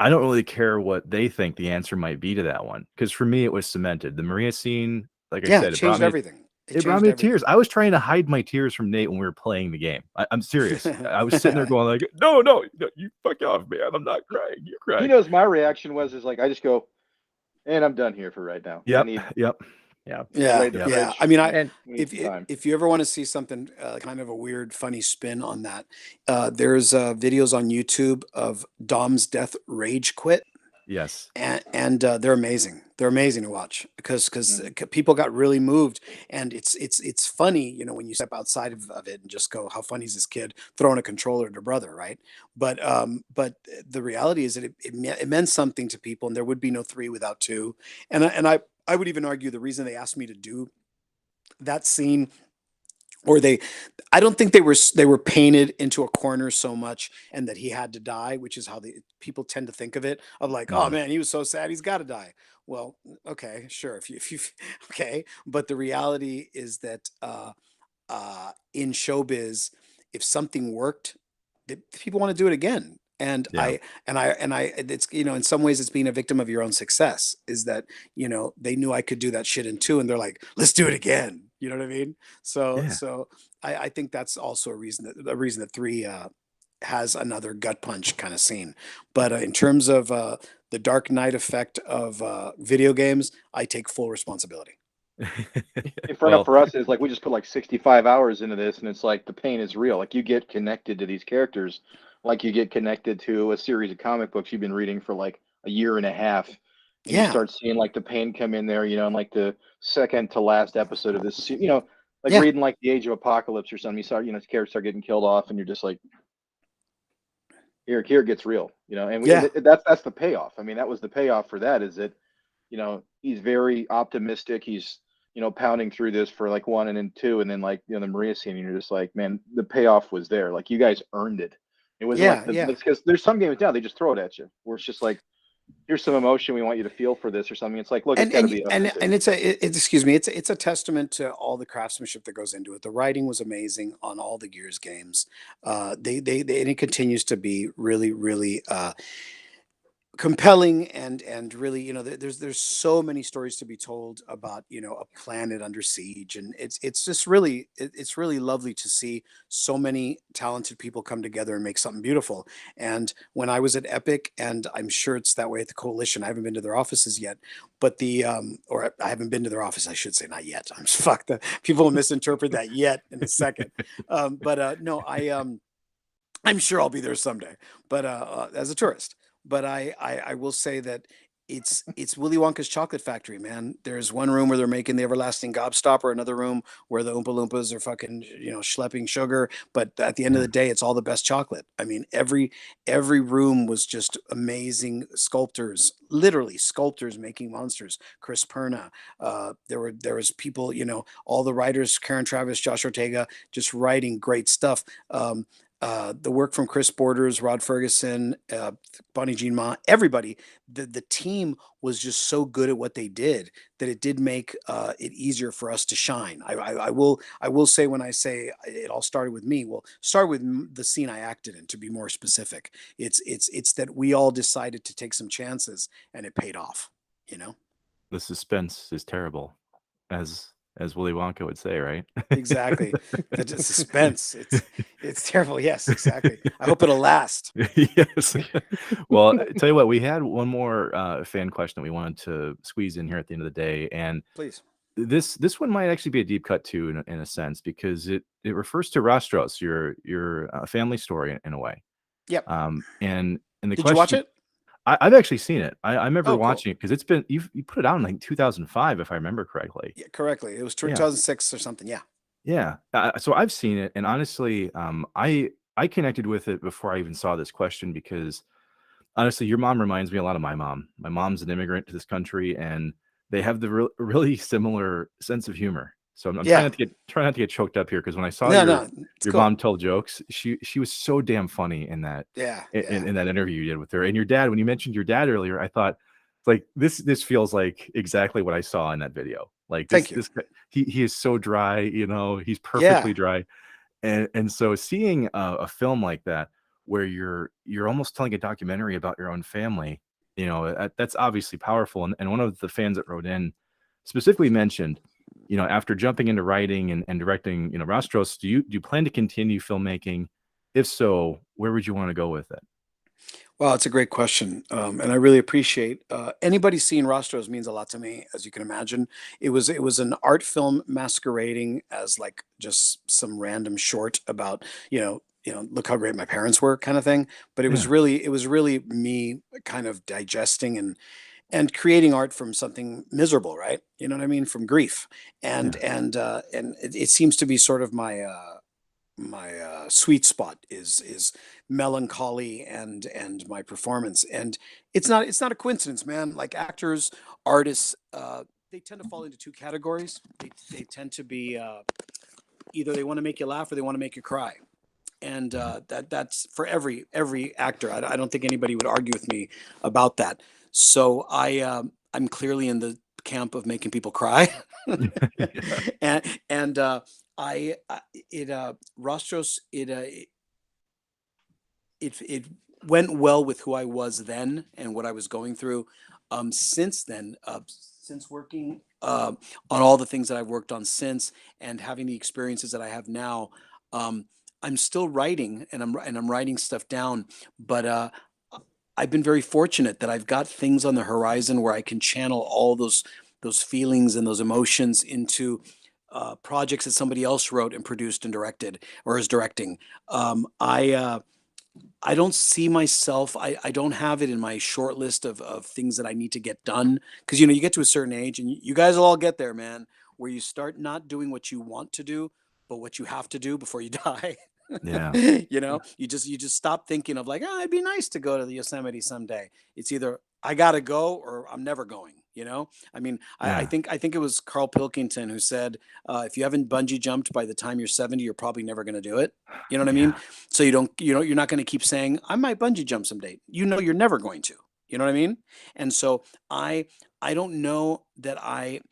I don't really care what they think the answer might be to that one. Because for me, it was cemented. The Maria scene, like I Yeah, said, it changed everything. It brought me to tears. I was trying to hide my tears from Nate when we were playing the game. I'm serious. I was sitting there going like, no, you fuck off, man. I'm not crying. You're crying. He knows my reaction was like, I just go, and I'm done here for right now. Yep. Yeah. I mean, time. if you ever want to see something kind of a weird, funny spin on that, there's videos on YouTube of Dom's death rage quit. Yes. And they're amazing. They're amazing to watch because people got really moved, and it's funny, when you step outside of it and just go, how funny is this kid throwing a controller at her brother, right? But the reality is that it meant something to people, and there would be no 3 without 2. And I would even argue the reason they asked me to do that scene, or I don't think they were painted into a corner so much and that he had to die, which is how people tend to think of it, of like, oh man, he was so sad, he's got to die. Well, okay, sure, if you okay, but the reality is that in showbiz, if something worked, people want to do it again. And Yeah. it's, in some ways it's being a victim of your own success, is that, they knew I could do that shit in 2 and they're like, let's do it again. You know what I mean? So, Yeah. I think that's also a reason that 3 has another gut punch kind of scene. But in terms of the Dark Knight effect of video games, I take full responsibility. For us is like we just put like 65 hours into this, and it's like the pain is real. Like you get connected to these characters, like you get connected to a series of comic books you've been reading for like a year and a half. And you start seeing like the pain come in there, and like the second to last episode of this, reading like the Age of Apocalypse or something. You start, characters start getting killed off, and you're just like, here it gets real, and that's the payoff. I mean, that was the payoff for that, is that, he's very optimistic. He's, pounding through this for like 1 and then 2, and then like, the Maria scene, and you're just like, man, the payoff was there. Like you guys earned it. It was because there's some games now they just throw it at you, where it's just like, here's some emotion we want you to feel for this or something. It's like, look, it's got to be it's a testament to all the craftsmanship that goes into it. The writing was amazing on all the Gears games. And it continues to be really, really compelling, and really, there's so many stories to be told about, a planet under siege, and it's just really it's really lovely to see so many talented people come together and make something beautiful. And when I was at Epic, and I'm sure it's that way at the Coalition, I haven't been to their offices yet, but or I haven't been to their office, I should say, not yet. I'm fucked. People will misinterpret that yet in a second. No, I'm sure I'll be there someday, but as a tourist. But I will say that it's Willy Wonka's chocolate factory, man. There's one room where they're making the everlasting gobstopper, another room where the Oompa Loompas are fucking, schlepping sugar. But at the end of Yeah. the day, it's all the best chocolate. I mean, every room was just amazing sculptors, literally sculptors making monsters. Chris Perna, there was people, all the writers, Karen Travis, Josh Ortega, just writing great stuff. The work from Chris Borders, Rod Ferguson, Bonnie Jean Ma, everybody, the team was just so good at what they did that it did make it easier for us to shine. I will say, when I say it all started with me, well, start with the scene I acted in, to be more specific. It's that we all decided to take some chances and it paid off. The suspense is terrible, as Willy Wonka would say, right? Exactly. The suspense. It's terrible. Yes, exactly. I hope it'll last. Yes. Well, tell you what, we had one more fan question that we wanted to squeeze in here at the end of the day, and Please. this one might actually be a deep cut too, in a sense, because it refers to Rostros, your family story in a way. Yep. And the Did question, you watch it? I've actually seen it. I remember Oh, cool. watching it because it's been you put it out in like 2005, if I remember correctly. Yeah, correctly. It was Yeah. 2006 or something. Yeah. Yeah. So I've seen it, and honestly, I connected with it before I even saw this question, because honestly, your mom reminds me a lot of my mom. My mom's an immigrant to this country, and they have the really similar sense of humor. So I'm Yeah. trying not to get choked up here, because when I saw No, it's your cool. mom tell jokes, she was so damn funny in that Yeah. in that interview you did with her. And your dad, when you mentioned your dad earlier, I thought, like, this feels like exactly what I saw in that video. Like, Thank you. this guy, he is so dry, he's perfectly dry. And so seeing a film like that, where you're almost telling a documentary about your own family, that's obviously powerful. And one of the fans that wrote in specifically mentioned, after jumping into writing and directing, Rostros, do you plan to continue filmmaking? If so, where would you want to go with it? Well, it's a great question, and I really appreciate anybody seeing Rostros means a lot to me, as you can imagine. It was an art film masquerading as like just some random short about look how great my parents were, kind of thing. But it was Yeah. really me kind of digesting and creating art from something miserable, right? You know what I mean? From grief, and it seems to be sort of my sweet spot is melancholy and my performance. And it's not a coincidence, man. Like, actors, artists, they tend to fall into two categories. They tend to be either they want to make you laugh or they want to make you cry. And that's for every actor. I don't think anybody would argue with me about that. So I'm clearly in the camp of making people cry. and Rostros, it went well with who I was then and what I was going through. Since then, since working on all the things that I've worked on since, and having the experiences that I have now, I'm still writing, and I'm writing stuff down. But I've been very fortunate that I've got things on the horizon where I can channel all those feelings and those emotions into projects that somebody else wrote and produced and directed, or is directing. I don't see myself. I don't have it in my short list of things that I need to get done, because you get to a certain age, and you guys will all get there, man, where you start not doing what you want to do, but what you have to do before you die. Yeah. You just stop thinking of like, it'd be nice to go to the Yosemite someday. It's either I gotta go or I'm never going. I mean, I Yeah. think it was Carl Pilkington who said, if you haven't bungee jumped by the time you're 70, you're probably never going to do it. You know what I mean? Yeah. So you're not going to keep saying, I might bungee jump someday. You're never going to. You know what I mean? And so I don't know that I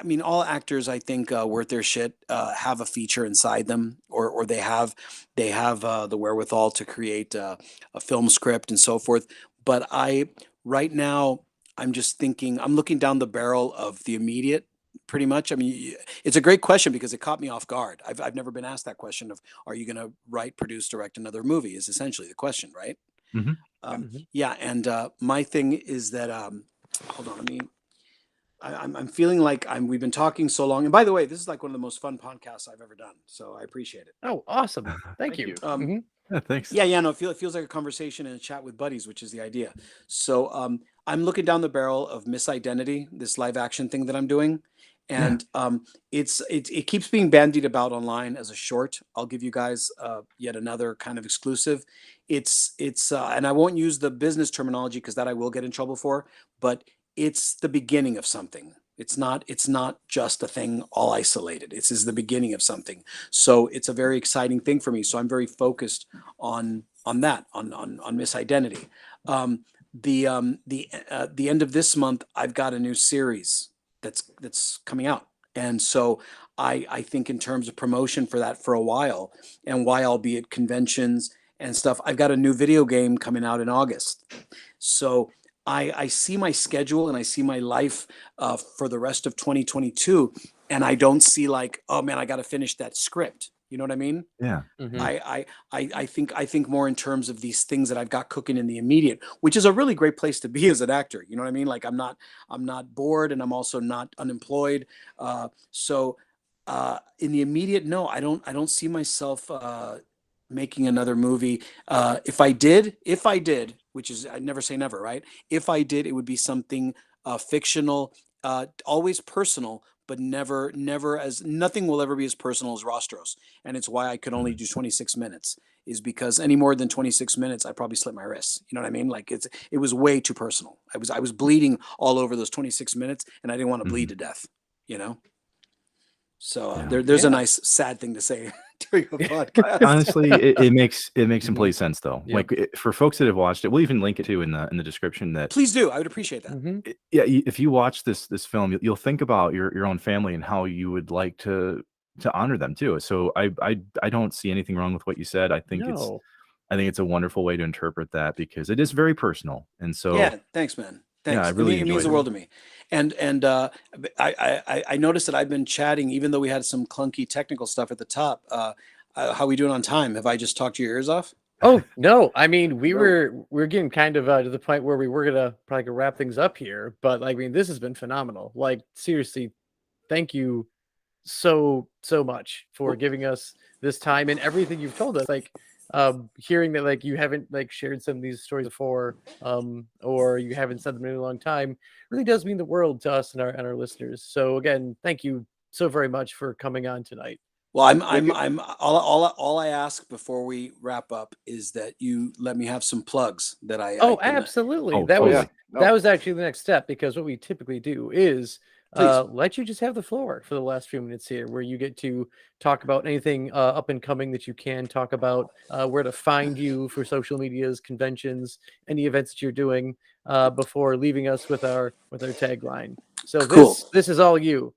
mean, all actors, I think, worth their shit, have a feature inside them, or they have the wherewithal to create a film script and so forth. But right now, I'm just thinking, I'm looking down the barrel of the immediate, pretty much. I mean, it's a great question because it caught me off guard. I've never been asked that question of, are you going to write, produce, direct another movie, is essentially the question, right? Mhm. Yeah. And my thing is that, hold on, I'm feeling like we've been talking so long. And by the way, this is like one of the most fun podcasts I've ever done. So I appreciate it. Oh, awesome. Thank you. Yeah, thanks. Yeah, no, it feels like a conversation and a chat with buddies, which is the idea. So I'm looking down the barrel of Misidentity, this live action thing that I'm doing. And it keeps being bandied about online as a short. I'll give you guys yet another kind of exclusive. It's and I won't use the business terminology because that I will get in trouble for, but it's the beginning of something. It's not just a thing all isolated. This is the beginning of something. So it's a very exciting thing for me. So I'm very focused on that, on Misidentity. The end of this month, I've got a new series that's coming out, and so I think in terms of promotion for that for a while, and why I'll be at conventions and stuff. I've got a new video game coming out in August, so I see my schedule and I see my life for the rest of 2022, and I don't see like, oh man, I got to finish that script. You know what I mean? Yeah. I think more in terms of these things that I've got cooking in the immediate, which is a really great place to be as an actor. You know what I mean? Like I'm not bored, and I'm also not unemployed. So in the immediate, no, I don't see myself making another movie. If I did, which is, I never say never, right? If I did, it would be something fictional, always personal, but never nothing will ever be as personal as Rostros. And it's why I could only do 26 minutes, is because any more than 26 minutes, I'd probably slip my wrists. You know what I mean? Like it was way too personal. I was bleeding all over those 26 minutes, and I didn't want to bleed to death, you know? So there's a nice sad thing to say during a podcast. Honestly, it makes complete sense though. Yeah. Like for folks that have watched it, we'll even link it to in the description. That Please do. I would appreciate that. if you watch this film, you'll think about your own family and how you would like to honor them too. So I don't see anything wrong with what you said. I think it's a wonderful way to interpret that, because it is very personal. And so yeah, thanks, man. Thanks. Yeah, I really it means the enjoyed world to me. And I noticed that I've been chatting, even though we had some clunky technical stuff at the top. How we doing on time? Have I just talked your ears off? Oh no! I mean, we're getting kind of to the point where we were gonna probably wrap things up here. But I mean, this has been phenomenal. Like seriously, thank you so much for giving us this time and everything you've told us. Like hearing that like you haven't like shared some of these stories before, or you haven't said them in a long time, really does mean the world to us and our listeners. So again, thank you so very much for coming on tonight. Well, I'm all I ask before we wrap up is that you let me have some plugs that I. Oh, absolutely. Oh, that totally. was actually the next step, because what we typically do is let you just have the floor for the last few minutes here, where you get to talk about anything up and coming that you can talk about, where to find you for social medias, conventions, any events that you're doing, before leaving us with our tagline. So Cool. This is all you.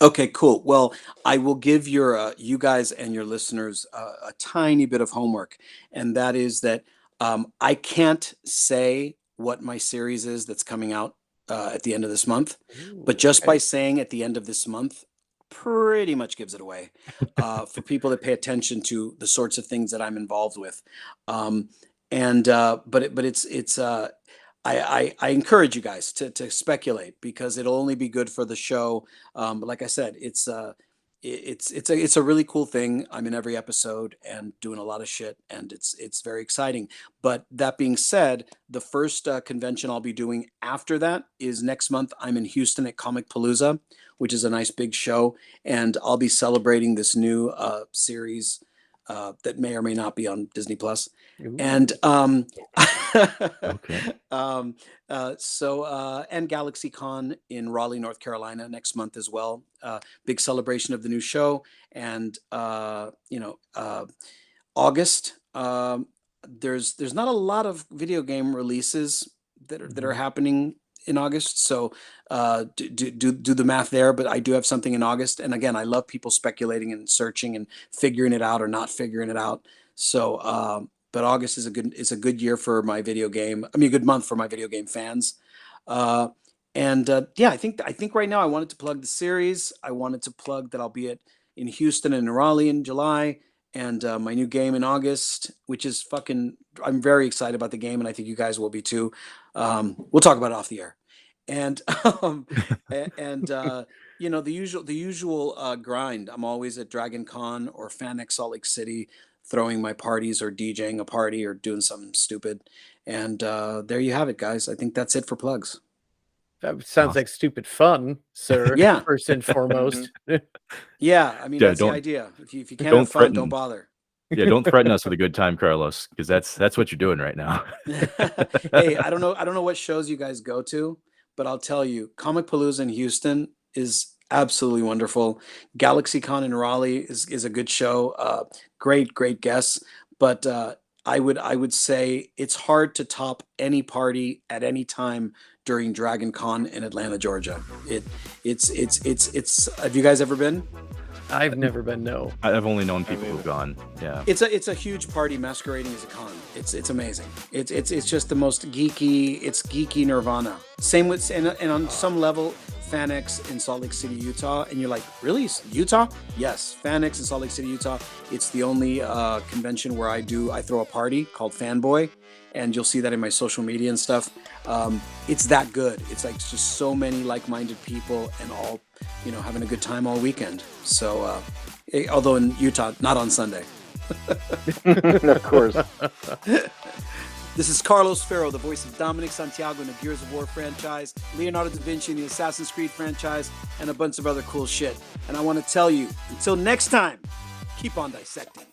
Okay, cool. Well, I will give you guys and your listeners a tiny bit of homework, and that is that I can't say what my series is that's coming out at the end of this month, but just by saying at the end of this month, pretty much gives it away for people that pay attention to the sorts of things that I'm involved with. But it's I encourage you guys to speculate, because it'll only be good for the show. But like I said, it's a really cool thing. I'm in every episode and doing a lot of shit, and it's very exciting. But that being said, the first convention I'll be doing after that is next month. I'm in Houston at Comic Palooza, which is a nice big show, and I'll be celebrating this new series that may or may not be on Disney Plus. And Okay. and GalaxyCon in Raleigh, North Carolina next month as well. Big celebration of the new show. And August, there's not a lot of video game releases that are happening in August. So do the math there, but I do have something in August. And again, I love people speculating and searching and figuring it out or not figuring it out. So but August is a good year for my video game. I mean, a good month for my video game fans. I think right now I wanted to plug the series. I wanted to plug that I'll be in Houston and Raleigh in July, and my new game in August, which is I'm very excited about the game, and I think you guys will be too. We'll talk about it off the air. and you know, the usual grind. I'm always at Dragon Con or FanX Salt Lake City, throwing my parties or DJing a party or doing something stupid. And there you have it, guys. I think that's it for plugs. That sounds like stupid fun, sir. Yeah. First and foremost. Yeah, I mean, Yeah, that's the don't- idea. If you can't don't have fun, threaten. don't bother. Yeah, don't threaten us with a good time, Carlos, because that's what you're doing right now. Hey, I don't know what shows you guys go to, but I'll tell you, Comic Palooza in Houston is absolutely wonderful. GalaxyCon in Raleigh is a good show. Great guests, but I would say it's hard to top any party at any time during Dragon Con in Atlanta, Georgia. It's. Have you guys ever been? I've never been, no. I've only known people who've gone. Yeah. It's a huge party masquerading as a con. It's amazing. It's just the most geeky. It's geeky nirvana. Same with and on some level, FanX in Salt Lake City, Utah. And you're like, really, Utah? Yes, FanX in Salt Lake City, Utah. It's the only convention where I throw a party called Fanboy, and you'll see that in my social media and stuff. It's that good. It's like just so many like-minded people and all, you know, having a good time all weekend. So, although in Utah, not on Sunday. Of course. This is Carlos Ferro, the voice of Dominic Santiago in the Gears of War franchise, Leonardo da Vinci in the Assassin's Creed franchise, and a bunch of other cool shit. And I want to tell you, until next time, keep on dissecting.